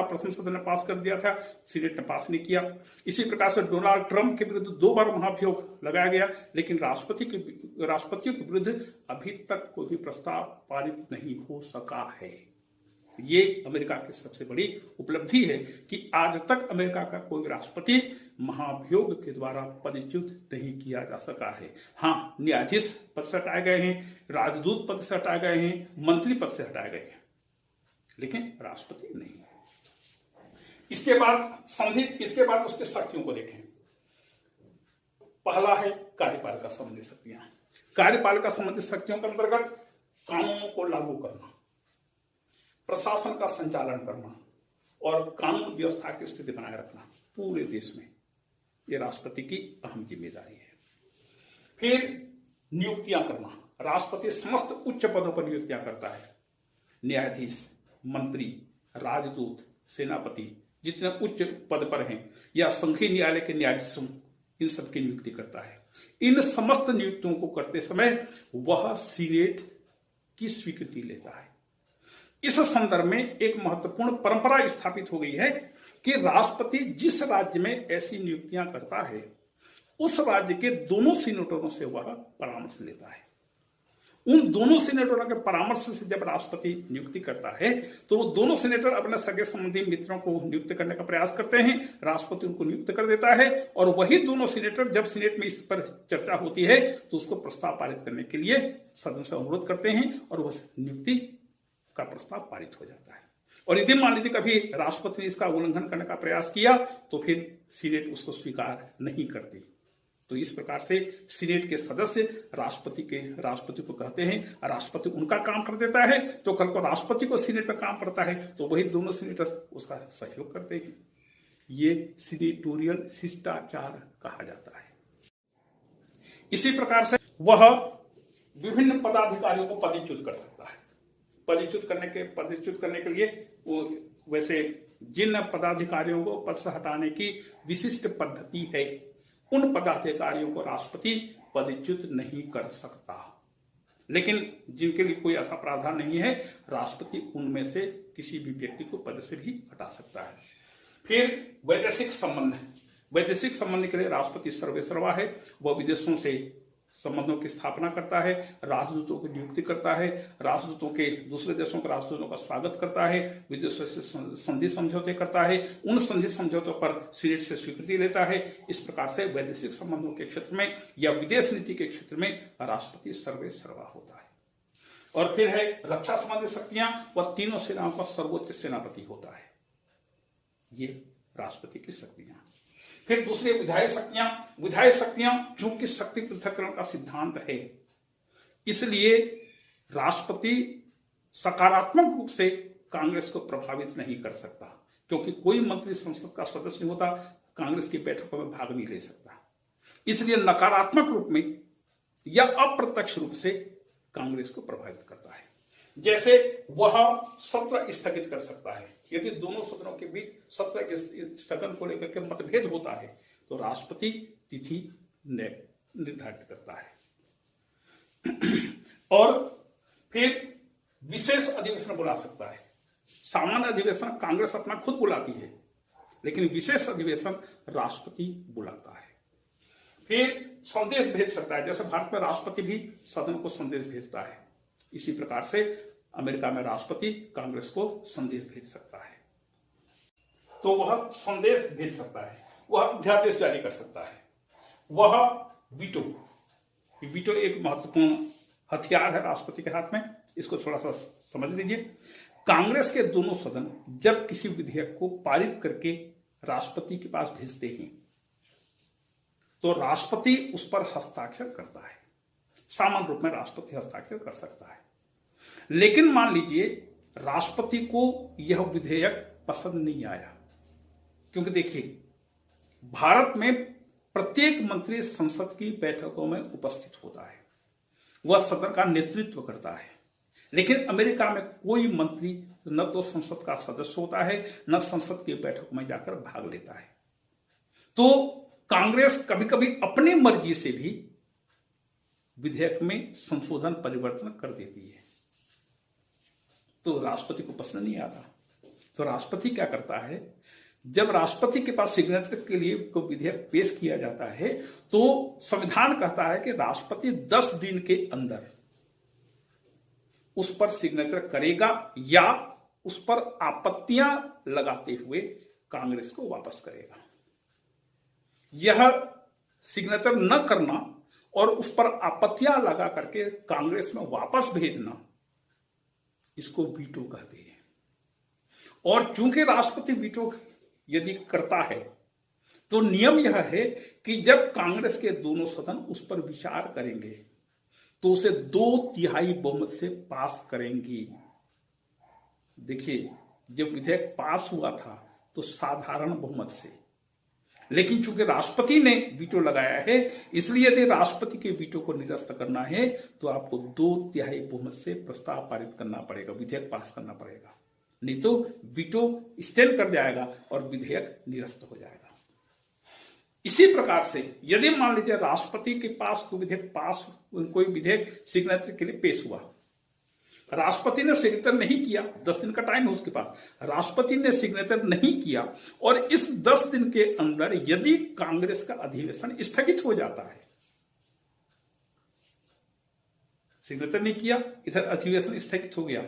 प्रथम सदन ने पास कर दिया था, सीनेट ने पास नहीं किया। इसी प्रकार से डोनाल्ड ट्रंप के विरुद्ध 2 बार महाभियोग लगाया गया, लेकिन राष्ट्रपतियों के विरुद्ध अभी तक कोई भी प्रस्ताव पारित नहीं हो सका है। ये अमेरिका की सबसे बड़ी उपलब्धि है कि आज तक अमेरिका का कोई राष्ट्रपति महाभियोग के द्वारा पदच्युत नहीं किया जा सका है। हाँ, न्यायाधीश पद से हटाए गए हैं, राजदूत पद से हटाए गए हैं, मंत्री पद से हटाए गए हैं, लेकिन राष्ट्रपति नहीं। इसके बाद उसके शक्तियों को देखें। पहला है कार्यपालिका संबंधी शक्तियां। कार्यपालिका संबंधी शक्तियों के अंतर्गत कानूनों को लागू करना, प्रशासन का संचालन करना और कानून व्यवस्था की स्थिति बनाए रखना पूरे देश में, यह राष्ट्रपति की अहम जिम्मेदारी है। फिर नियुक्तियां करना, राष्ट्रपति समस्त उच्च पदों पर नियुक्तियां करता है। न्यायाधीश, मंत्री, राजदूत, सेनापति, जितने उच्च पद पर हैं, या संघीय न्यायालय के न्यायाधीशों, इन सबकी नियुक्ति करता है। इन समस्त नियुक्तियों को करते समय वह सीनेट की स्वीकृति लेता है। इस संदर्भ में एक महत्वपूर्ण परंपरा स्थापित हो गई है कि राष्ट्रपति जिस राज्य में ऐसी नियुक्तियां करता है, उस राज्य के दोनों सीनेटरों से वह परामर्श लेता है। उन दोनों सीनेटरों के परामर्श से जब राष्ट्रपति नियुक्ति करता है, तो वो दोनों सीनेटर अपने सगे संबंधी मित्रों को नियुक्त करने का प्रयास करते हैं, राष्ट्रपति उनको नियुक्त कर देता है, और वही दोनों सीनेटर जब सीनेट में इस पर चर्चा होती है तो उसको प्रस्ताव पारित करने के लिए सदन से अनुरोध करते हैं, और वह नियुक्ति का प्रस्ताव पारित हो जाता है। और यदि मान लीजिए कभी राष्ट्रपति ने इसका उल्लंघन करने का प्रयास किया तो फिर सीनेट उसको स्वीकार नहीं करती। तो इस प्रकार से सीनेट के सदस्य राष्ट्रपति को कहते हैं, राष्ट्रपति उनका काम कर देता है, तो कल को राष्ट्रपति को सीनेट का काम पड़ता है तो वही दोनों सीनेटर उसका सहयोग करते हैं। ये सीनेटोरियल शिष्टाचार कहा जाता है। इसी प्रकार से वह विभिन्न पदाधिकारियों को पदच्युत कर सकता है। पदच्युत करने के लिए वो वैसे जिन पदाधिकारियों को पद से हटाने की विशिष्ट पद्धति है, उन पदाधिकारियों को राष्ट्रपति पदच्युत नहीं कर सकता। लेकिन जिनके लिए कोई ऐसा प्रावधान नहीं है, राष्ट्रपति उनमें से किसी भी व्यक्ति को पद से भी हटा सकता है। फिर वैदेशिक संबंध के लिए राष्ट्रपति सर्वेसर्वा है। वह विदेशों से संबंधों की स्थापना करता है, राजदूतों की नियुक्ति करता है, राजदूतों के दूसरे देशों के राजदूतों का स्वागत करता है, विदेशों से संधि समझौते करता है, उन संधि समझौतों पर सीनेट से स्वीकृति लेता है। इस प्रकार से वैदेशिक संबंधों के क्षेत्र में या विदेश नीति के क्षेत्र में राष्ट्रपति सर्वेसर्वा होता है। और फिर है रक्षा संबंधी शक्तियां, वह तीनों सेनाओं का सर्वोच्च सेनापति होता है। ये राष्ट्रपति की शक्तियां। फिर दूसरी विधायी शक्तियां चूंकि शक्ति पृथक्करण का सिद्धांत है, इसलिए राष्ट्रपति सकारात्मक रूप से कांग्रेस को प्रभावित नहीं कर सकता, क्योंकि कोई मंत्री संसद का सदस्य नहीं होता, कांग्रेस की बैठकों में भाग नहीं ले सकता। इसलिए नकारात्मक रूप में या अप्रत्यक्ष रूप से कांग्रेस को प्रभावित करता है। जैसे वह सत्र स्थगित कर सकता है। यदि दोनों सदनों के बीच सत्र के स्थगन को लेकर के मतभेद होता है तो राष्ट्रपति तिथि निर्धारित करता है। और फिर विशेष अधिवेशन बुला सकता है। सामान्य अधिवेशन कांग्रेस अपना खुद बुलाती है, लेकिन विशेष अधिवेशन राष्ट्रपति बुलाता है। फिर संदेश भेज सकता है, जैसे भारत में राष्ट्रपति भी सदन को संदेश भेजता है, इसी प्रकार से अमेरिका में राष्ट्रपति कांग्रेस को संदेश भेज सकता है। तो वह संदेश भेज सकता है, वह अध्यादेश जारी कर सकता है, वह वीटो एक महत्वपूर्ण हथियार है राष्ट्रपति के हाथ में। इसको थोड़ा सा समझ लीजिए। कांग्रेस के दोनों सदन जब किसी विधेयक को पारित करके राष्ट्रपति के पास भेजते हैं तो राष्ट्रपति उस पर हस्ताक्षर करता है। सामान्य रूप में राष्ट्रपति हस्ताक्षर कर सकता है, लेकिन मान लीजिए राष्ट्रपति को यह विधेयक पसंद नहीं आया, क्योंकि देखिए भारत में प्रत्येक मंत्री संसद की बैठकों में उपस्थित होता है, वह सदन का नेतृत्व करता है। लेकिन अमेरिका में कोई मंत्री न तो संसद का सदस्य होता है, न संसद की बैठक में जाकर भाग लेता है। तो कांग्रेस कभी कभी अपनी मर्जी से भी विधेयक में संशोधन परिवर्तन कर देती है, तो राष्ट्रपति को पसंद नहीं आता। तो राष्ट्रपति क्या करता है, जब राष्ट्रपति के पास सिग्नेचर के लिए कोई विधेयक पेश किया जाता है तो संविधान कहता है कि राष्ट्रपति 10 दिन के अंदर उस पर सिग्नेचर करेगा या उस पर आपत्तियां लगाते हुए कांग्रेस को वापस करेगा। यह सिग्नेचर न करना और उस पर आपत्तियां लगा करके कांग्रेस में वापस भेजना, इसको वीटो कहते हैं। और चूंकि राष्ट्रपति वीटो यदि करता है तो नियम यह है कि जब कांग्रेस के दोनों सदन उस पर विचार करेंगे तो उसे 2/3 बहुमत से पास करेंगी। देखिए, जब विधेयक पास हुआ था तो साधारण बहुमत से, लेकिन चूंकि राष्ट्रपति ने वीटो लगाया है, इसलिए यदि राष्ट्रपति के वीटो को निरस्त करना है तो आपको 2/3 बहुमत से प्रस्ताव पारित करना पड़ेगा, विधेयक पास करना पड़ेगा, नहीं तो वीटो स्टैंड कर जाएगा और विधेयक निरस्त हो जाएगा। इसी प्रकार से यदि मान लीजिए राष्ट्रपति के पास कोई विधेयक सिग्नेचर के लिए पेश हुआ, राष्ट्रपति ने सिग्नेचर नहीं किया, 10 दिन का टाइम है उसके पास, राष्ट्रपति ने सिग्नेचर नहीं किया और इस 10 दिन के अंदर यदि कांग्रेस का अधिवेशन स्थगित हो जाता है, सिग्नेचर नहीं किया, इधर अधिवेशन स्थगित हो गया,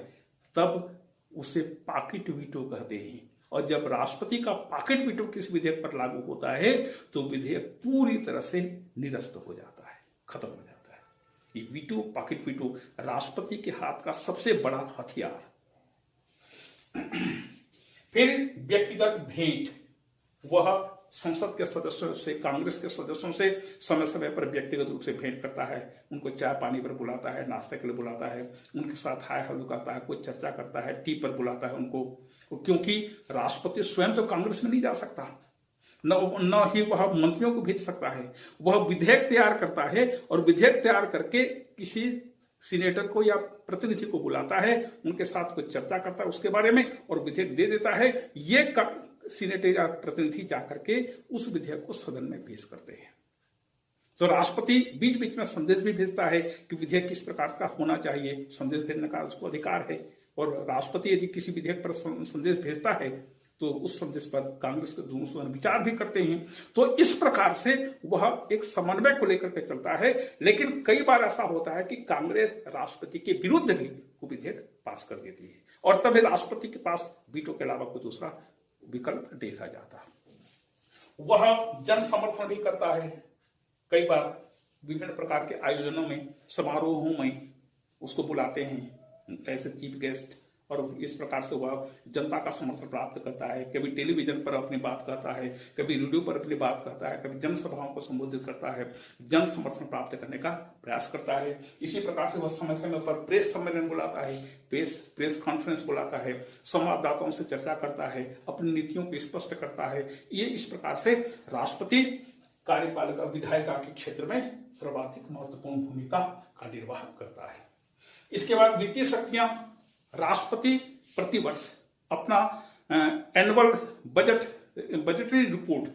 तब उसे पॉकेट वीटो कहते हैं। और जब राष्ट्रपति का पॉकेट वीटो किसी विधेयक पर लागू होता है तो विधेयक पूरी तरह से निरस्त हो जाता है, खत्म हो जाता है। ये वीटो, पॉकेट वीटो राष्ट्रपति के हाथ का सबसे बड़ा हथियार। फिर व्यक्तिगत भेंट, वह संसद के सदस्यों से, कांग्रेस के सदस्यों से समय समय पर व्यक्तिगत रूप से भेंट करता है, उनको चाय पानी पर बुलाता है, नाश्ते के लिए बुलाता है, उनके साथ हाय हल्लो करता है, कोई चर्चा करता है, टी पर बुलाता है उनको, क्योंकि राष्ट्रपति स्वयं तो कांग्रेस में नहीं जा सकता, न ही वह मंत्रियों को भेज सकता है। वह विधेयक तैयार करता है और विधेयक तैयार करके किसी सीनेटर को या प्रतिनिधि को बुलाता है, उनके साथ कुछ चर्चा करता है उसके बारे में और विधेयक दे देता है। ये सीनेटर या प्रतिनिधि जाकर के उस विधेयक को सदन में पेश करते हैं। तो राष्ट्रपति बीच बीच में संदेश भी भेजता है कि विधेयक किस प्रकार का होना चाहिए, संदेश भेजने का उसको अधिकार है। और राष्ट्रपति यदि किसी विधेयक पर संदेश भेजता है तो उस संदेश पर कांग्रेस के दोनों सदन विचार भी करते हैं। तो इस प्रकार से वह एक समन्वय को लेकर के चलता है। लेकिन कई बार ऐसा होता है कि कांग्रेस राष्ट्रपति के विरुद्ध भी वो विधेयक पास कर देती है और तभी राष्ट्रपति के पास वीटो के अलावा कोई दूसरा विकल्प देखा जाता है। वह जन समर्थन भी करता है। कई बार विभिन्न प्रकार के आयोजनों में, समारोहों में उसको बुलाते हैं ऐसे चीफ गेस्ट, और इस प्रकार से वह जनता का समर्थन प्राप्त करता है। कभी टेलीविजन पर अपनी बात कहता है, कभी रेडियो पर अपनी बात कहता है, कभी जनसभाओं को संबोधित करता है, जन समर्थन प्राप्त करने का प्रयास करता है। इसी प्रकार से वह समय समय पर प्रेस सम्मेलन बुलाता है, प्रेस कॉन्फ्रेंस बुलाता है, संवाददाताओं से चर्चा करता है, अपनी नीतियों को स्पष्ट करता है। ये इस प्रकार से राष्ट्रपति कार्यपालिका विधायिका के क्षेत्र में सर्वाधिक महत्वपूर्ण भूमिका का निर्वाह करता है। इसके बाद वित्तीय शक्तियां, राष्ट्रपति प्रतिवर्ष अपना एनुअल बजटरी रिपोर्ट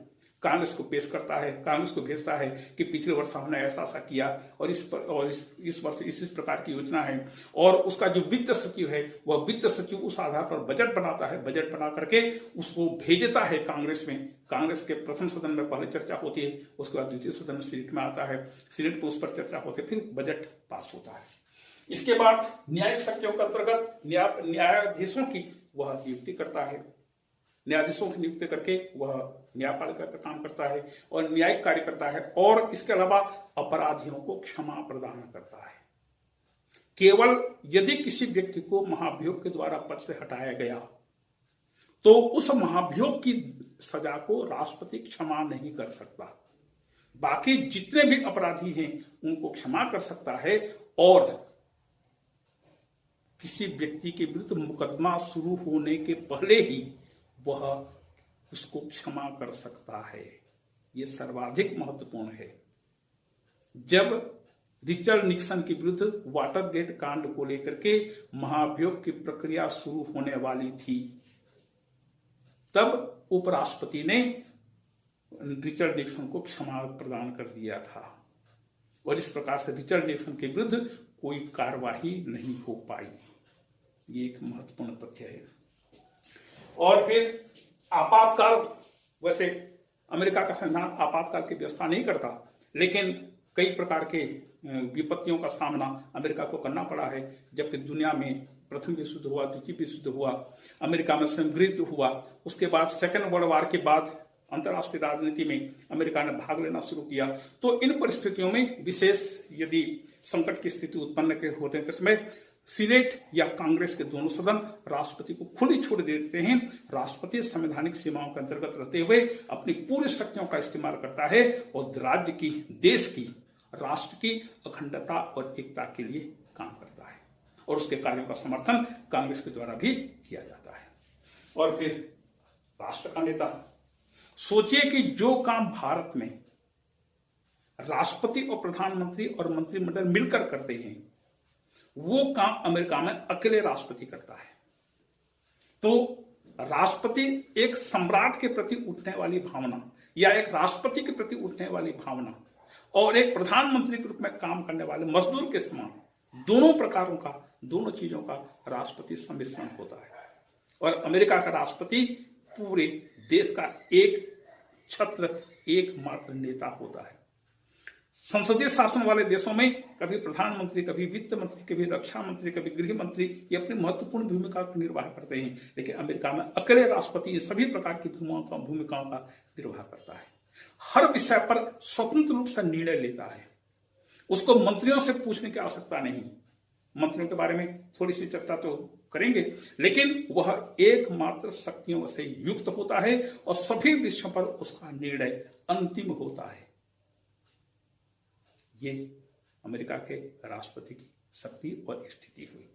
कांग्रेस को पेश करता है, कांग्रेस को भेजता है कि पिछले वर्ष हमने ऐसा ऐसा किया और इस वर्ष इस प्रकार की योजना है। और उसका जो वित्त सचिव है वह वित्त सचिव उस आधार पर बजट बनाता है, बजट बना करके उसको भेजता है कांग्रेस में। कांग्रेस के प्रथम सदन में पहले चर्चा होती है, उसके बाद द्वितीय सदन में सीनेट में आता है, सीनेट पर उस पर चर्चा होती है, फिर बजट पास होता है। इसके बाद न्यायिक शक्तियों के अंतर्गत न्यायाधीशों की वह नियुक्ति करता है, न्यायाधीशों की नियुक्ति करके वह न्यायपालिका का काम करता है और न्यायिक कार्य करता है। और इसके अलावा अपराधियों को क्षमा प्रदान करता है। केवल यदि किसी व्यक्ति को महाभियोग के द्वारा पद से हटाया गया तो उस महाभियोग की सजा को राष्ट्रपति क्षमा नहीं कर सकता। बाकी जितने भी अपराधी हैं उनको क्षमा कर सकता है और किसी व्यक्ति के विरुद्ध मुकदमा शुरू होने के पहले ही वह उसको क्षमा कर सकता है। यह सर्वाधिक महत्वपूर्ण है। जब रिचर्ड निक्सन के विरुद्ध वाटरगेट कांड को लेकर के महाभियोग की प्रक्रिया शुरू होने वाली थी, तब उपराष्ट्रपति ने रिचर्ड निक्सन को क्षमा प्रदान कर दिया था और इस प्रकार से रिचर्ड निक्सन के विरुद्ध कोई कार्यवाही नहीं हो पाई। ये एक महत्वपूर्ण तथ्य है। और फिर आपातकाल, वैसे अमेरिका का संविधान आपातकाल की व्यवस्था नहीं करता, लेकिन कई प्रकार के विपत्तियों का सामना अमेरिका को करना पड़ा है। जबकि दुनिया में प्रथम विश्व युद्ध हुआ, द्वितीय विश्व युद्ध हुआ, अमेरिका में संघर्ष हुआ, उसके बाद सेकेंड वर्ल्ड वॉर के बाद अंतर्राष्ट्रीय राजनीति में अमेरिका ने भाग लेना शुरू किया। तो इन परिस्थितियों में विशेष यदि संकट की स्थिति उत्पन्न होने के समय सीनेट या कांग्रेस के दोनों सदन राष्ट्रपति को खुली छूट देते हैं। राष्ट्रपति संवैधानिक सीमाओं के अंतर्गत रहते हुए अपनी पूरी शक्तियों का इस्तेमाल करता है और राज्य की, देश की, राष्ट्र की अखंडता और एकता के लिए काम करता है और उसके कार्यों का समर्थन कांग्रेस के द्वारा भी किया जाता है। और फिर राष्ट्र का नेता, सोचिए कि जो काम भारत में राष्ट्रपति और प्रधानमंत्री और मंत्रिमंडल मिलकर करते हैं वो काम अमेरिका में अकेले राष्ट्रपति करता है। तो राष्ट्रपति एक सम्राट के प्रति उठने वाली भावना या एक राष्ट्रपति के प्रति उठने वाली भावना और एक प्रधानमंत्री के रूप में काम करने वाले मजदूर के समान दोनों प्रकारों का, दोनों चीजों का राष्ट्रपति सम्मिश्रण होता है। और अमेरिका का राष्ट्रपति पूरे देश का एक छत्र, एकमात्र नेता होता है। संसदीय शासन वाले देशों में कभी प्रधानमंत्री, कभी वित्त मंत्री, कभी रक्षा मंत्री, कभी गृह मंत्री ये अपनी महत्वपूर्ण भूमिका का निर्वाह करते हैं, लेकिन अमेरिका में अकेले राष्ट्रपति ये सभी प्रकार की भूमिकाओं का निर्वाह करता है। हर विषय पर स्वतंत्र रूप से निर्णय लेता है। उसको मंत्रियों से पूछने की आवश्यकता नहीं। मंत्रियों के बारे में थोड़ी सी चर्चा तो करेंगे, लेकिन वह एकमात्र शक्तियों से युक्त होता है और सभी विषयों पर उसका निर्णय अंतिम होता है। ये अमेरिका के राष्ट्रपति की शक्ति और स्थिति हुई।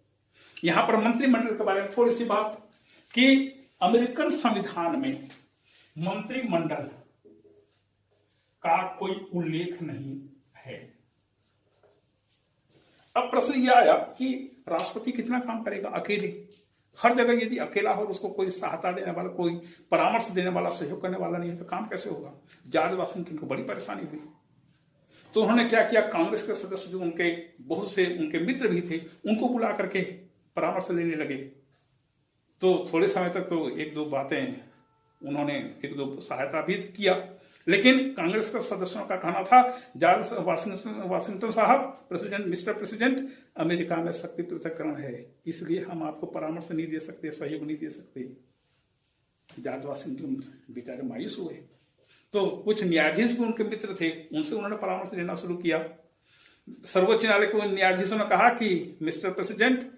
यहां पर मंत्रिमंडल के बारे में थोड़ी सी बात कि अमेरिकन संविधान में मंत्रिमंडल का कोई उल्लेख नहीं है। अब प्रश्न यह आया कि राष्ट्रपति कितना काम करेगा अकेले? हर जगह यदि अकेला हो, उसको कोई सहायता देने वाला, कोई परामर्श देने वाला, सहयोग करने वाला नहीं है, तो काम कैसे होगा? जॉर्ज वाशिंगटन को बड़ी परेशानी हुई। तो उन्होंने क्या किया, कांग्रेस के सदस्य जो उनके बहुत से उनके मित्र भी थे, उनको बुला करके परामर्श लेने लगे। तो थोड़े समय तक तो एक दो बातें उन्होंने, एक दो सहायता भी किया, लेकिन कांग्रेस के सदस्यों का कहना था, जॉर्ज वाशिंगटन साहब, प्रेसिडेंट, मिस्टर प्रेसिडेंट, अमेरिका में शक्ति पृथक्करण है, इसलिए हम आपको परामर्श नहीं दे सकते, सहयोग नहीं दे सकते। जॉर्ज वाशिंगटन बेचारे मायूस हुए। तो कुछ न्यायाधीश भी उनके मित्र थे, उनसे उन्होंने परामर्श लेना शुरू किया। सर्वोच्च न्यायालय के न्यायाधीशों ने कहा कि मिस्टर प्रेसिडेंट,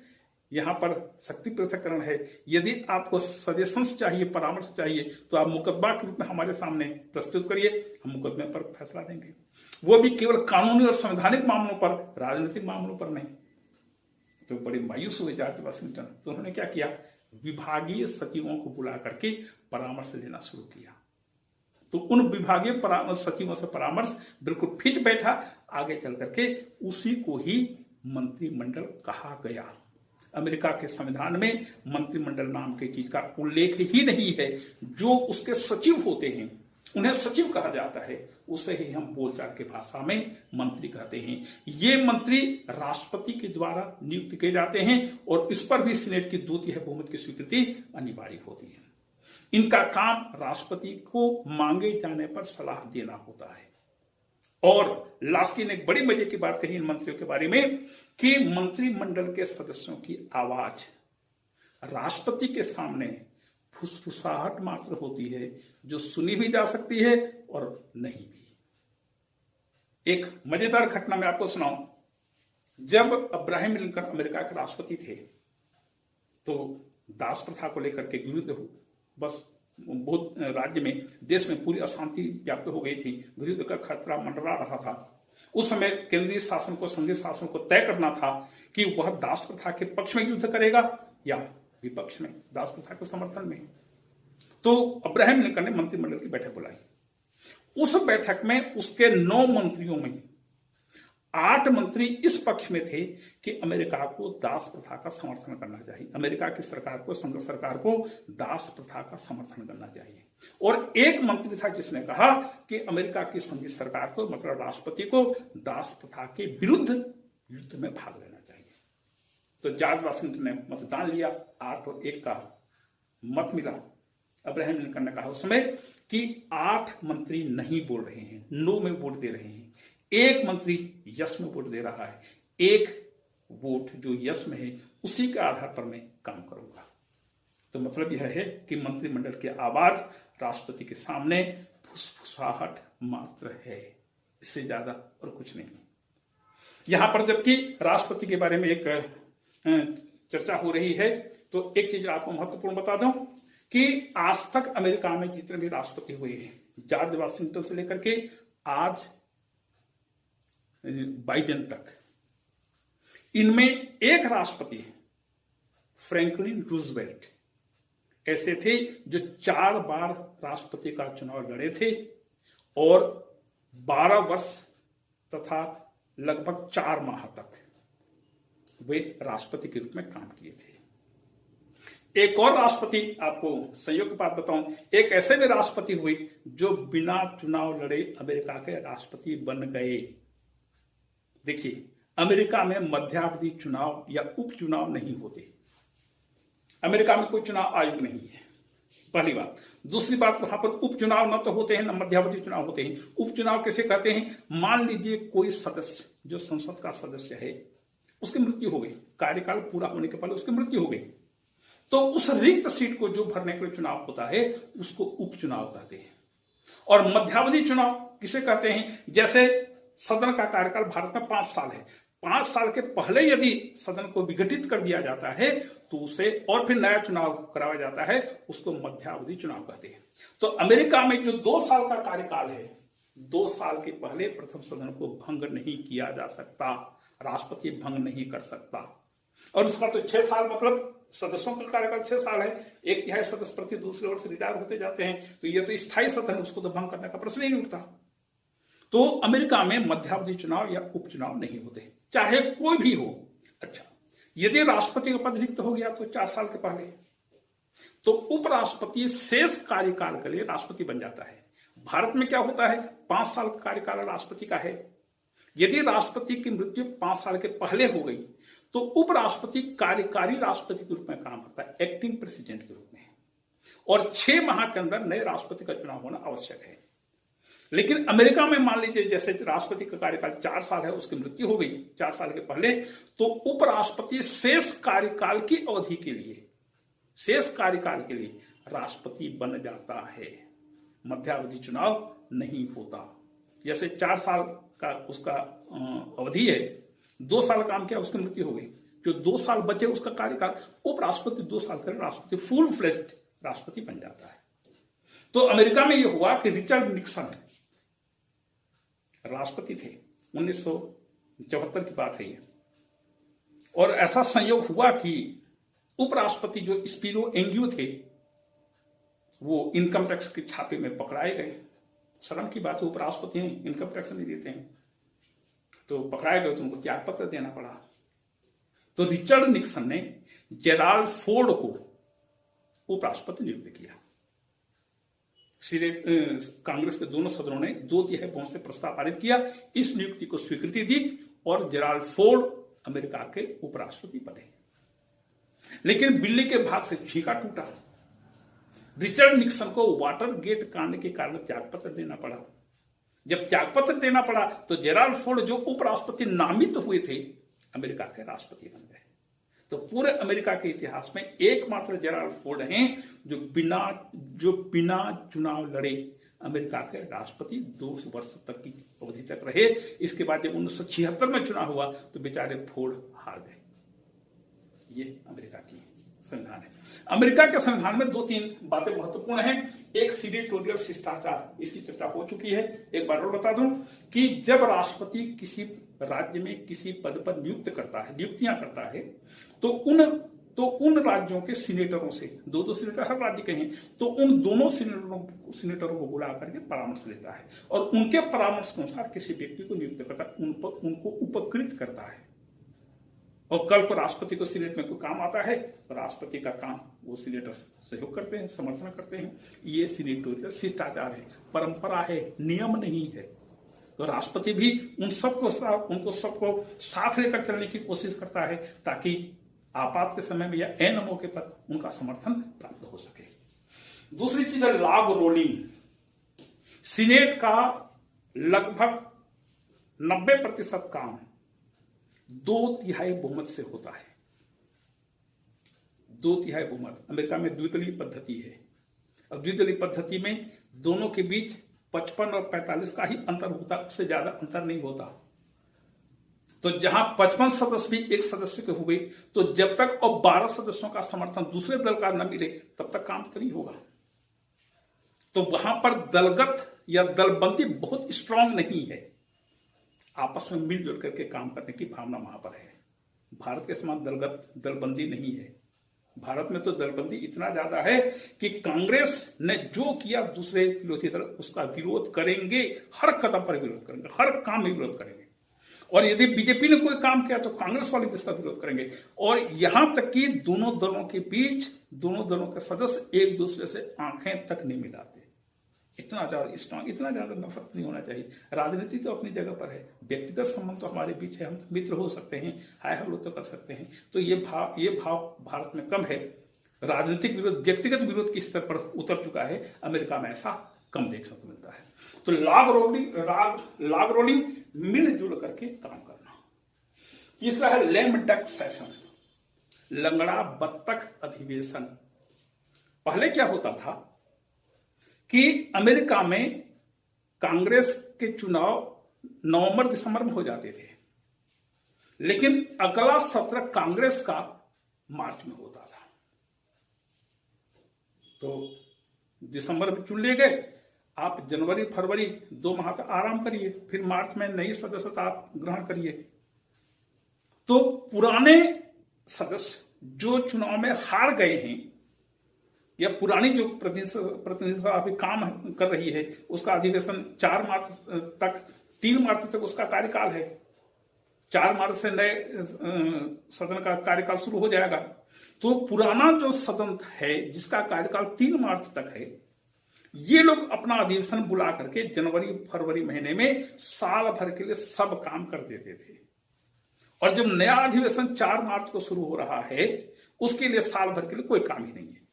यहां पर शक्ति पृथक्करण है, यदि आपको सजेशंस चाहिए, परामर्श चाहिए, तो आप मुकदमा के रूप में हमारे सामने प्रस्तुत करिए, हम मुकदमे पर फैसला देंगे, वो भी केवल कानूनी और संवैधानिक मामलों पर, राजनीतिक मामलों पर नहीं। तो बड़े मायूस हुए जॉर्ज वाशिंगटन। तो उन्होंने क्या किया, विभागीय सचिवों को बुला करके परामर्श लेना शुरू किया। तो उन विभागीय सचिवों से परामर्स बिल्कुल फिट बैठा, आगे चल करके उसी को ही मंत्रिमंडल कहा गया। अमेरिका के संविधान में मंत्रिमंडल नाम की चीज का उल्लेख ही नहीं है। जो उसके सचिव होते हैं उन्हें सचिव कहा जाता है, उसे ही हम बोलचाल की भाषा में मंत्री कहते हैं। ये मंत्री राष्ट्रपति के द्वारा नियुक्त किए जाते हैं और इस पर भी सीनेट की 2/3 बहुमत की स्वीकृति अनिवार्य होती है। इनका काम राष्ट्रपति को मांगे जाने पर सलाह देना होता है। और लास्की ने एक बड़ी मजे की बात कही इन मंत्रियों के बारे में कि मंत्रिमंडल के सदस्यों की आवाज राष्ट्रपति के सामने फुसफुसाहट मात्र होती है, जो सुनी भी जा सकती है और नहीं भी। एक मजेदार घटना मैं आपको सुनाऊं। जब अब्राहम लिंकन अमेरिका के राष्ट्रपति थे, तो दास प्रथा को लेकर के विरुद्ध बस बहुत राज्य में, देश में पूरी अशांति व्याप्त हो गई थी, गृहयुद्ध का खतरा मंडरा रहा था। उस समय केंद्रीय शासन को, संघीय शासन को तय करना था कि वह दास प्रथा के पक्ष में युद्ध करेगा या विपक्ष में, दास प्रथा के समर्थन में। तो अब्राहम लिंकन ने मंत्रिमंडल की बैठक बुलाई। उस बैठक में उसके 9 मंत्रियों में 8 मंत्री इस पक्ष में थे कि अमेरिका को दास प्रथा का समर्थन करना चाहिए, अमेरिका की सरकार को, संघ सरकार को दास प्रथा का समर्थन करना चाहिए। और एक मंत्री था जिसने कहा कि अमेरिका की संघीय सरकार को, मतलब राष्ट्रपति को, दास प्रथा के विरुद्ध युद्ध में भाग लेना चाहिए। तो जॉर्ज वाशिंगटन ने मतदान लिया, 8 और 1 का मत मिला। अब्राहम लिंकन ने कहा उस समय कि 8 मंत्री नहीं बोल रहे हैं, नो में वोट दे रहे हैं, एक मंत्री यस में वोट दे रहा है, एक वोट जो यस में है उसी के आधार पर मैं काम करूंगा। तो मतलब यह है कि मंत्रिमंडल की आवाज राष्ट्रपति के सामने फुसफुसाहट मात्र है, इससे ज्यादा और कुछ नहीं। यहां पर जबकि राष्ट्रपति के बारे में एक चर्चा हो रही है, तो एक चीज आपको महत्वपूर्ण बता दूं कि आज तक अमेरिका में जितने भी राष्ट्रपति हुए हैं, जॉर्ज वाशिंगटन से लेकर के आज बाइडेन तक, इनमें एक राष्ट्रपति फ्रैंकलिन रूजवेल्ट ऐसे थे जो 4 बार राष्ट्रपति का चुनाव लड़े थे और 12 वर्ष तथा लगभग 4 माह तक वे राष्ट्रपति के रूप में काम किए थे। एक और राष्ट्रपति, आपको संयोग की बात बताऊं, एक ऐसे भी राष्ट्रपति हुए जो बिना चुनाव लड़े अमेरिका के राष्ट्रपति बन गए। देखिए, अमेरिका में मध्यावधि चुनाव या उपचुनाव नहीं होते। अमेरिका में कोई चुनाव आयोग नहीं है, पहली बात। दूसरी बात, वहां पर उपचुनाव न तो होते हैं, न मध्यावधि चुनाव होते हैं। उपचुनाव कैसे कहते हैं? मान लीजिए कोई सदस्य जो संसद का सदस्य है, उसकी मृत्यु हो गई, कार्यकाल पूरा होने के पहले उसकी मृत्यु हो गई, तो उस रिक्त सीट को जो भरने के लिए चुनाव होता है उसको उपचुनाव कहते हैं। और मध्यावधि चुनाव किसे कहते हैं? जैसे सदन का कार्यकाल भारत में 5 साल है, 5 साल के पहले यदि सदन को विघटित कर दिया जाता है तो उसे और फिर नया चुनाव कराया जाता है, उसको मध्यावधि चुनाव कहते हैं। तो अमेरिका में जो 2 साल का कार्यकाल है, 2 साल के पहले प्रथम सदन को भंग नहीं किया जा सकता, राष्ट्रपति भंग नहीं कर सकता। और उसका तो 6 साल, मतलब सदस्यों का कार्यकाल 6 साल है, 1/3 सदस्य प्रति दूसरे वर्ष रिटायर होते जाते हैं, तो ये तो स्थायी सदन है, उसको तो भंग करने का प्रश्न ही नहीं उठता। तो अमेरिका में मध्यावधि चुनाव या उपचुनाव नहीं होते, चाहे कोई भी हो। अच्छा, यदि राष्ट्रपति का पद रिक्त हो गया तो 4 साल के पहले, तो उपराष्ट्रपति शेष कार्यकाल के लिए राष्ट्रपति बन जाता है। भारत में क्या होता है, 5 साल का कार्यकाल राष्ट्रपति का है। यदि राष्ट्रपति की मृत्यु 5 साल के पहले हो गई तो उपराष्ट्रपति कार्यकारी राष्ट्रपति के रूप में काम करता है, एक्टिंग प्रेसिडेंट के रूप में, और 6 माह के अंदर नए राष्ट्रपति का चुनाव होना आवश्यक है। लेकिन अमेरिका में मान लीजिए जैसे राष्ट्रपति का कार्यकाल 4 साल है, उसकी मृत्यु हो गई 4 साल के पहले, तो उपराष्ट्रपति शेष कार्यकाल की अवधि के लिए, शेष कार्यकाल के लिए राष्ट्रपति बन जाता है, मध्यावधि चुनाव नहीं होता। जैसे 4 साल का उसका अवधि है, 2 साल काम किया, उसकी मृत्यु हो गई, जो 2 साल बचे उसका कार्यकाल, उपराष्ट्रपति 2 साल करे, राष्ट्रपति फुल फ्लेज्ड राष्ट्रपति बन जाता है। तो अमेरिका में यह हुआ कि रिचर्ड निक्सन राष्ट्रपति थे, 1974 की बात है ये, और ऐसा संयोग हुआ कि उपराष्ट्रपति जो स्पिरो एंग्यू थे वो इनकम टैक्स के छापे में पकड़ाए गए। शर्म की बात है, उपराष्ट्रपति हैं, इनकम टैक्स नहीं देते हैं, तो पकड़ाए गए तो उनको त्यागपत्र देना पड़ा। तो रिचर्ड निक्सन ने जेराल्ड फोर्ड को उपराष्ट्रपति नियुक्त किया। कांग्रेस के दोनों सदनों ने 2/3 बहुमत से प्रस्ताव पारित किया, इस नियुक्ति को स्वीकृति दी और जेराल्ड फोर्ड अमेरिका के उपराष्ट्रपति बने। लेकिन बिल्ली के भाग से छींका टूटा। रिचर्ड निक्सन को वाटरगेट कांड के कारण त्यागपत्र देना पड़ा। जब त्यागपत्र देना पड़ा तो जेराल्ड फोर्ड जो उपराष्ट्रपति नामित हुए थे, अमेरिका के राष्ट्रपति बन गए। तो पूरे अमेरिका के इतिहास में एकमात्र जेराल्ड फोर्ड हैं जो बिना चुनाव लड़े अमेरिका के राष्ट्रपति 2 वर्ष तक की अवधि तक रहे। इसके बाद जब 1976 में चुनाव हुआ तो बेचारे फोर्ड हार गए। ये अमेरिका की संविधान है। अमेरिका के संविधान में 2-3 बातें महत्वपूर्ण हैं। एक सीनेटोरियल शिष्टाचार, इसकी चर्चा हो चुकी है, एक बार और बता दूं कि जब राष्ट्रपति किसी राज्य में किसी पद पर नियुक्तियां करता है तो उन राज्यों के सीनेटरों से, 2-2 सीनेटर हर राज्य के हैं, तो उन दोनों सीनेटरों को बुला करके परामर्श लेता है और उनके परामर्श के अनुसार किसी व्यक्ति को नियुक्त करता है, उनको उपकृत करता है। और कल को राष्ट्रपति को सीनेट में कोई काम आता है तो राष्ट्रपति का काम वो सीनेटर सहयोग करते हैं, समर्थन करते हैं। ये सीनेटोरियल शिष्टाचार है, परंपरा है, नियम नहीं है। तो राष्ट्रपति भी उनको सबको साथ लेकर चलने की कोशिश करता है ताकि आपात के समय में या ऐन मौके पर उनका समर्थन प्राप्त हो सके। दूसरी चीज है लॉग रोलिंग। सीनेट का लगभग 90% काम 2/3 बहुमत से होता है। 2/3 बहुमत। अमेरिका में द्विदलीय पद्धति है और द्विदलीय पद्धति में दोनों के बीच 55 और 45 का ही अंतर होता, उससे ज्यादा अंतर नहीं होता। तो जहां 55 सदस्य भी एक सदस्य के हुए तो जब तक और 12 सदस्यों का समर्थन दूसरे दल का न मिले तब तक काम नहीं होगा। तो वहां पर दलगत या दलबंदी बहुत स्ट्रांग नहीं है, आपस में मिलजुल करके काम करने की भावना वहां पर है। भारत के समान दलबंदी नहीं है। भारत में तो दलबंदी इतना ज्यादा है कि कांग्रेस ने जो किया दूसरे विरोधी दल उसका विरोध करेंगे, हर कदम पर विरोध करेंगे, हर काम में विरोध करेंगे। और यदि बीजेपी ने कोई काम किया तो कांग्रेस वाले भी उसका विरोध करेंगे। और यहां तक कि दोनों दलों के बीच दोनों दलों के सदस्य एक दूसरे से आंखें तक नहीं मिलाते। इतना ज्यादा नफरत नहीं होना चाहिए। राजनीति तो अपनी जगह पर है, व्यक्तिगत संबंध तो हमारे बीच है, हम मित्र हो सकते हैं, हाय हल्लो तो कर सकते हैं। तो ये भाव भारत में कम है। राजनीतिक विरोध व्यक्तिगत विरोध के स्तर पर उतर चुका है, अमेरिका में ऐसा कम देखने को मिलता है। तो लॉग रोलिंग मिलजुल करके काम करना। तीसरा है लेम डक सेशन, लंगड़ा बत्तख अधिवेशन। पहले क्या होता था कि अमेरिका में कांग्रेस के चुनाव नवंबर-दिसंबर में हो जाते थे। लेकिन अगला सत्र कांग्रेस का मार्च में होता था। तो दिसंबर में चुन लिए गए, आप जनवरी फरवरी 2 माह तक आराम करिए, फिर मार्च में नई सदस्यता आप ग्रहण करिए। तो पुराने सदस्य जो चुनाव में हार गए हैं, या पुरानी जो प्रतिनिधि सभा अभी काम कर रही है, उसका अधिवेशन 4 मार्च तक, 3 मार्च तक उसका कार्यकाल है। 4 मार्च से नए सदन का कार्यकाल शुरू हो जाएगा। तो पुराना जो सदन है जिसका कार्यकाल 3 मार्च तक है, ये लोग अपना अधिवेशन बुला करके जनवरी फरवरी महीने में साल भर के लिए सब काम कर देते थे। और जब नया अधिवेशन 4 मार्च को शुरू हो रहा है, उसके लिए साल भर के लिए कोई काम ही नहीं है।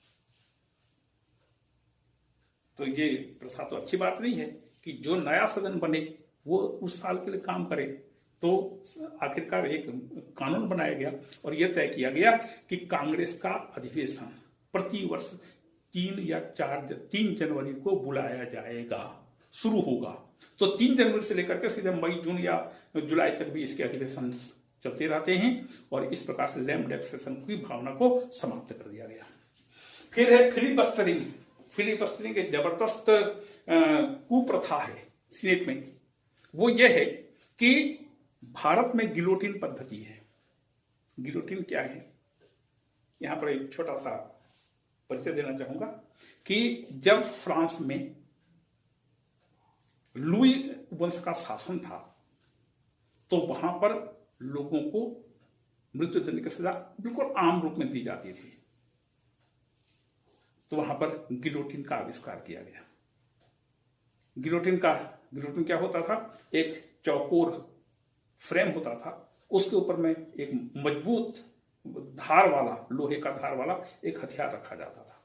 तो ये प्रथा तो अच्छी बात नहीं है कि जो नया सदन बने वो उस साल के लिए काम करे। तो आखिरकार एक कानून बनाया गया और यह तय किया गया कि कांग्रेस का अधिवेशन प्रति वर्ष 3 जनवरी को बुलाया जाएगा, शुरू होगा। तो 3 जनवरी से लेकर के सीधे मई जून या जुलाई तक भी इसके अधिवेशन चलते रहते हैं और इस प्रकार से लैम डक सेशन की भावना को समाप्त कर दिया गया। फिर है फिलिबस्टरिंग। फिलिबस्टरिंग एक जबरदस्त कुप्रथा है सीनेट में। वो ये है कि भारत में गिलोटिन पद्धति है। गिलोटिन क्या है, यहां पर एक छोटा सा परिचय देना चाहूंगा कि जब फ्रांस में लुई वंश का शासन था तो वहां पर लोगों को मृत्युदंड की सजा बिल्कुल आम रूप में दी जाती थी। तो वहां पर गिलोटिन का आविष्कार किया गया। गिलोटिन क्या होता था, एक चौकोर फ्रेम होता था, उसके ऊपर में एक मजबूत धार वाला, लोहे का धार वाला एक हथियार रखा जाता था।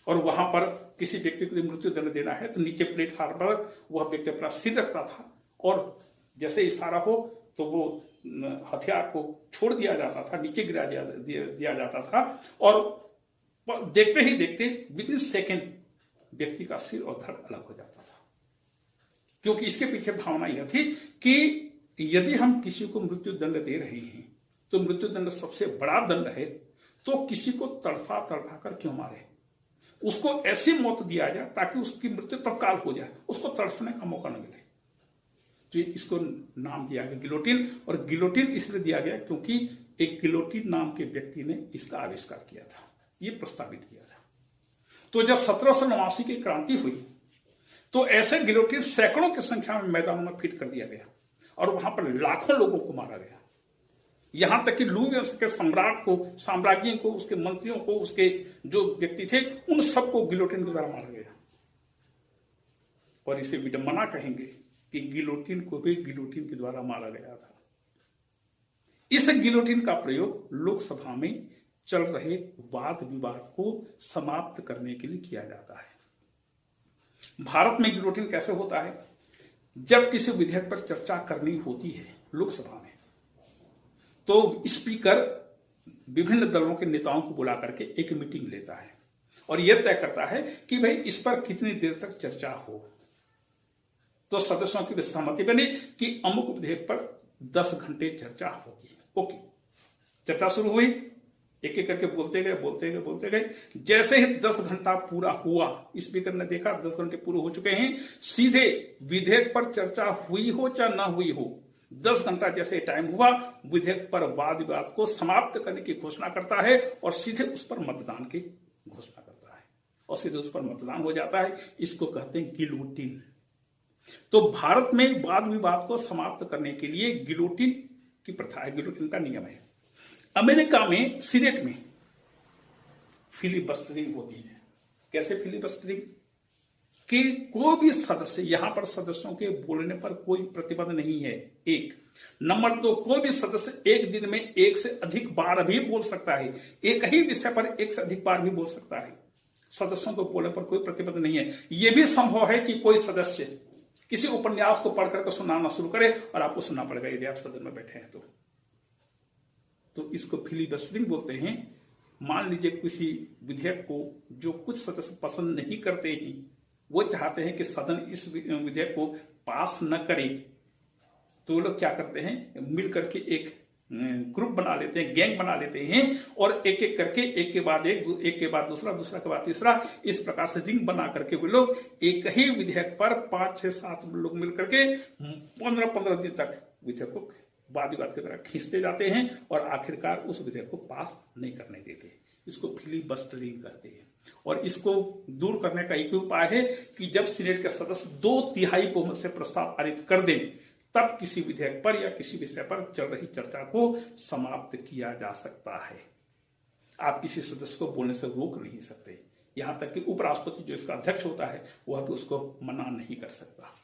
और वहां पर किसी व्यक्ति को मृत्यु दंड देना है तो नीचे प्लेटफार्म पर वह व्यक्ति अपना सिर रखता था और जैसे इशारा हो तो वो हथियार को छोड़ दिया जाता था, नीचे गिरा दिया जाता था और देखते ही देखते विदिन सेकेंड व्यक्ति का सिर और धड़ अलग हो जाता था। क्योंकि इसके पीछे भावना यह थी कि यदि हम किसी को मृत्यु दंड दे रहे हैं तो मृत्यु दंड सबसे बड़ा दंड है, तो किसी को तड़फा कर क्यों मारे, उसको ऐसी मौत दिया जाए ताकि उसकी मृत्यु तत्काल हो जाए, उसको तड़फने का मौका न मिले। तो इसको नाम दिया गया गिलोटिन। और गिलोटिन इसलिए दिया गया क्योंकि एक गिलोटिन नाम के व्यक्ति ने इसका आविष्कार किया था, ये प्रस्तावित किया था। तो जब 1789 की क्रांति हुई तो ऐसे गिलोटिन सैकड़ों की संख्या में मैदानों में फिट कर दिया गया और वहां पर लाखों लोगों को मारा गया। यहां तक कि लुई वंश के सम्राट को, साम्राज्य को, उसके मंत्रियों को, उसके जो व्यक्ति थे उन सबको गिलोटिन के द्वारा मारा गया। और इसे विडंबना कहेंगे कि गिलोटिन को भी गिलोटिन के द्वारा मारा गया था। इस गिलोटिन का प्रयोग लोकसभा में चल रहे वाद विवाद को समाप्त करने के लिए किया जाता है। भारत में गिलोटिन कैसे होता है, जब किसी विधेयक पर चर्चा करनी होती है लोकसभा में तो स्पीकर विभिन्न दलों के नेताओं को बुला करके एक मीटिंग लेता है और यह तय करता है कि भाई इस पर कितनी देर तक चर्चा हो। तो सदस्यों की सहमति बनी कि अमुक विधेयक पर 10 घंटे चर्चा होगी। ओके, चर्चा शुरू हुई, एक एक करके बोलते गए। जैसे ही 10 घंटा पूरा हुआ, स्पीकर ने देखा 10 घंटे पूरे हो चुके हैं, सीधे विधेयक पर चर्चा हुई हो चाहे ना हुई हो, 10 घंटा जैसे टाइम हुआ, विधेयक पर वाद विवाद को समाप्त करने की घोषणा करता है और सीधे उस पर मतदान की घोषणा करता है और सीधे उस पर मतदान हो जाता है। इसको कहते हैं गिलोटिन। तो भारत में वाद विवाद को समाप्त करने के लिए गिलोटिन की प्रथा है, गिलोटिन का नियम है। अमेरिका में सीनेट में फिलिबस्टरिंग होती है। कैसे फिलिबस्टरिंग? कि कोई भी सदस्य, यहां पर सदस्यों के बोलने पर कोई प्रतिबंध नहीं है, 1 नंबर 2, कोई भी सदस्य एक दिन में 1 से अधिक बार भी बोल सकता है, एक ही विषय पर 1 से अधिक बार भी बोल सकता है। सदस्यों को बोलने पर कोई प्रतिबंध नहीं है। यह भी संभव है कि कोई सदस्य किसी उपन्यास को पढ़ करके सुनाना शुरू करे और आपको सुनना पड़ेगा यदि आप सदन में बैठे हैं तो इसको फिलिबस्टरिंग बोलते हैं। मान लीजिए किसी विधेयक को जो कुछ सदस्य पसंद नहीं करते हैं, वो चाहते हैं कि सदन इस विधेयक को पास न करे, तो वो लोग क्या करते हैं, मिल करके एक ग्रुप बना लेते हैं, गैंग बना लेते हैं और एक एक करके एक के बाद दूसरा, दूसरा के बाद तीसरा, इस प्रकार से रिंग बना करके वो लोग एक ही विधेयक पर 5, 6, 7 लोग मिल करके 15 दिन तक विधेयक को वाद विवाद की तरह खींचते जाते हैं और आखिरकार उस विधेयक को पास नहीं करने देते। इसको फिलीबस्टरिंग कहते हैं। और इसको दूर करने का एक उपाय है कि जब सीनेट के सदस्य 2/3 बहुमत से प्रस्ताव पारित कर दें, तब किसी विधेयक पर या किसी विषय पर चल रही चर्चा को समाप्त किया जा सकता है। आप किसी सदस्य को बोलने से रोक नहीं सकते, यहां तक कि उपराष्ट्रपति जो इसका अध्यक्ष होता है वह भी उसको मना नहीं कर सकता।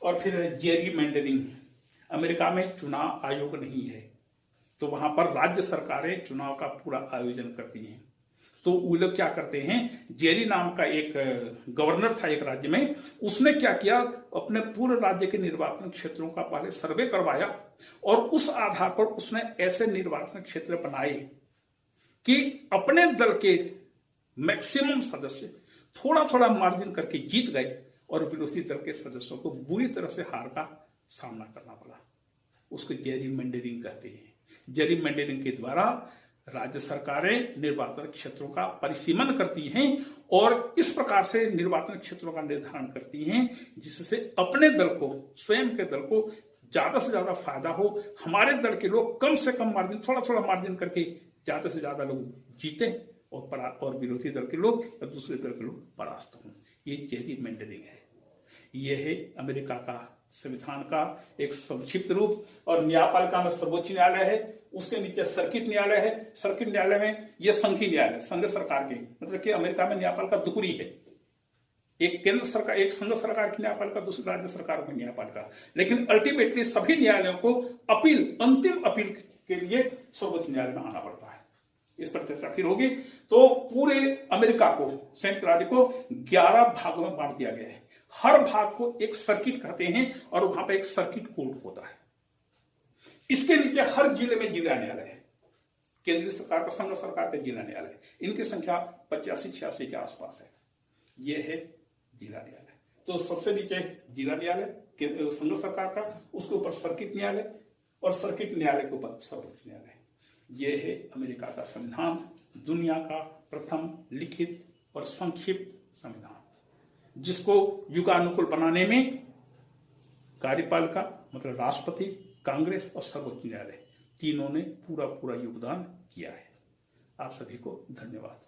और फिर जेरीमैंडरिंग, अमेरिका में चुनाव आयोग नहीं है, तो वहां पर राज्य सरकारें चुनाव का पूरा आयोजन करती हैं। तो वो लोग क्या करते हैं, जेरी नाम का एक गवर्नर था एक राज्य में, उसने क्या किया, अपने पूरे राज्य के निर्वाचन क्षेत्रों का पहले सर्वे करवाया और उस आधार पर उसने ऐसे निर्वाचन क्षेत्र बनाए कि अपने दल के मैक्सिमम सदस्य थोड़ा थोड़ा मार्जिन करके जीत गए और विरोधी दल के सदस्यों को बुरी तरह से हार का सामना करना पड़ा। उसको जेरीमैंडरिंग कहते हैं। जेरीमैंडरिंग के द्वारा राज्य सरकारें निर्वाचन क्षेत्रों का परिसीमन करती हैं और इस प्रकार से निर्वाचन क्षेत्रों का निर्धारण करती हैं जिससे अपने दल को, स्वयं के दल को ज्यादा से ज्यादा फायदा हो, हमारे दल के लोग कम से कम मार्जिन, थोड़ा थोड़ा मार्जिन करके ज्यादा से ज्यादा लोग जीते और विरोधी दल के लोग या दूसरे दल के लोग परास्त हों। ये जेरीमैंडरिंग है। यह है अमेरिका का संविधान का एक संक्षिप्त रूप। और न्यायपालिका में सर्वोच्च न्यायालय है, उसके नीचे सर्किट न्यायालय है। सर्किट न्यायालय में यह संघीय न्यायालय, संघ सरकार के, मतलब कि अमेरिका में न्यायपालिका दुहरी है, एक केंद्र सरकार, एक संघ सरकार की न्यायपालिका, दूसरी राज्य सरकार की न्यायपालिका। लेकिन अल्टीमेटली सभी न्यायालयों को अपील, अंतिम अपील के लिए सर्वोच्च न्यायालय में आना पड़ता है। इस पर चर्चा फिर होगी। तो पूरे अमेरिका को, संयुक्त राज्य को 11 भागों में बांट दिया गया है। हर भाग को एक सर्किट कहते हैं और वहां पे एक सर्किट कोर्ट होता है। इसके नीचे हर जिले में जिला न्यायालय है, केंद्रीय सरकार का, संघ सरकार का जिला न्यायालय। इनकी संख्या 85-86 के आसपास है। यह है जिला न्यायालय। तो सबसे नीचे जिला न्यायालय संघ सरकार का, उसके ऊपर सर्किट न्यायालय और सर्किट न्यायालय के ऊपर सर्वोच्च न्यायालय। यह है अमेरिका का संविधान, दुनिया का प्रथम लिखित और संक्षिप्त संविधान, जिसको युगानुकूल बनाने में कार्यपालिका मतलब राष्ट्रपति, कांग्रेस और सर्वोच्च न्यायालय तीनों ने पूरा योगदान किया है। आप सभी को धन्यवाद।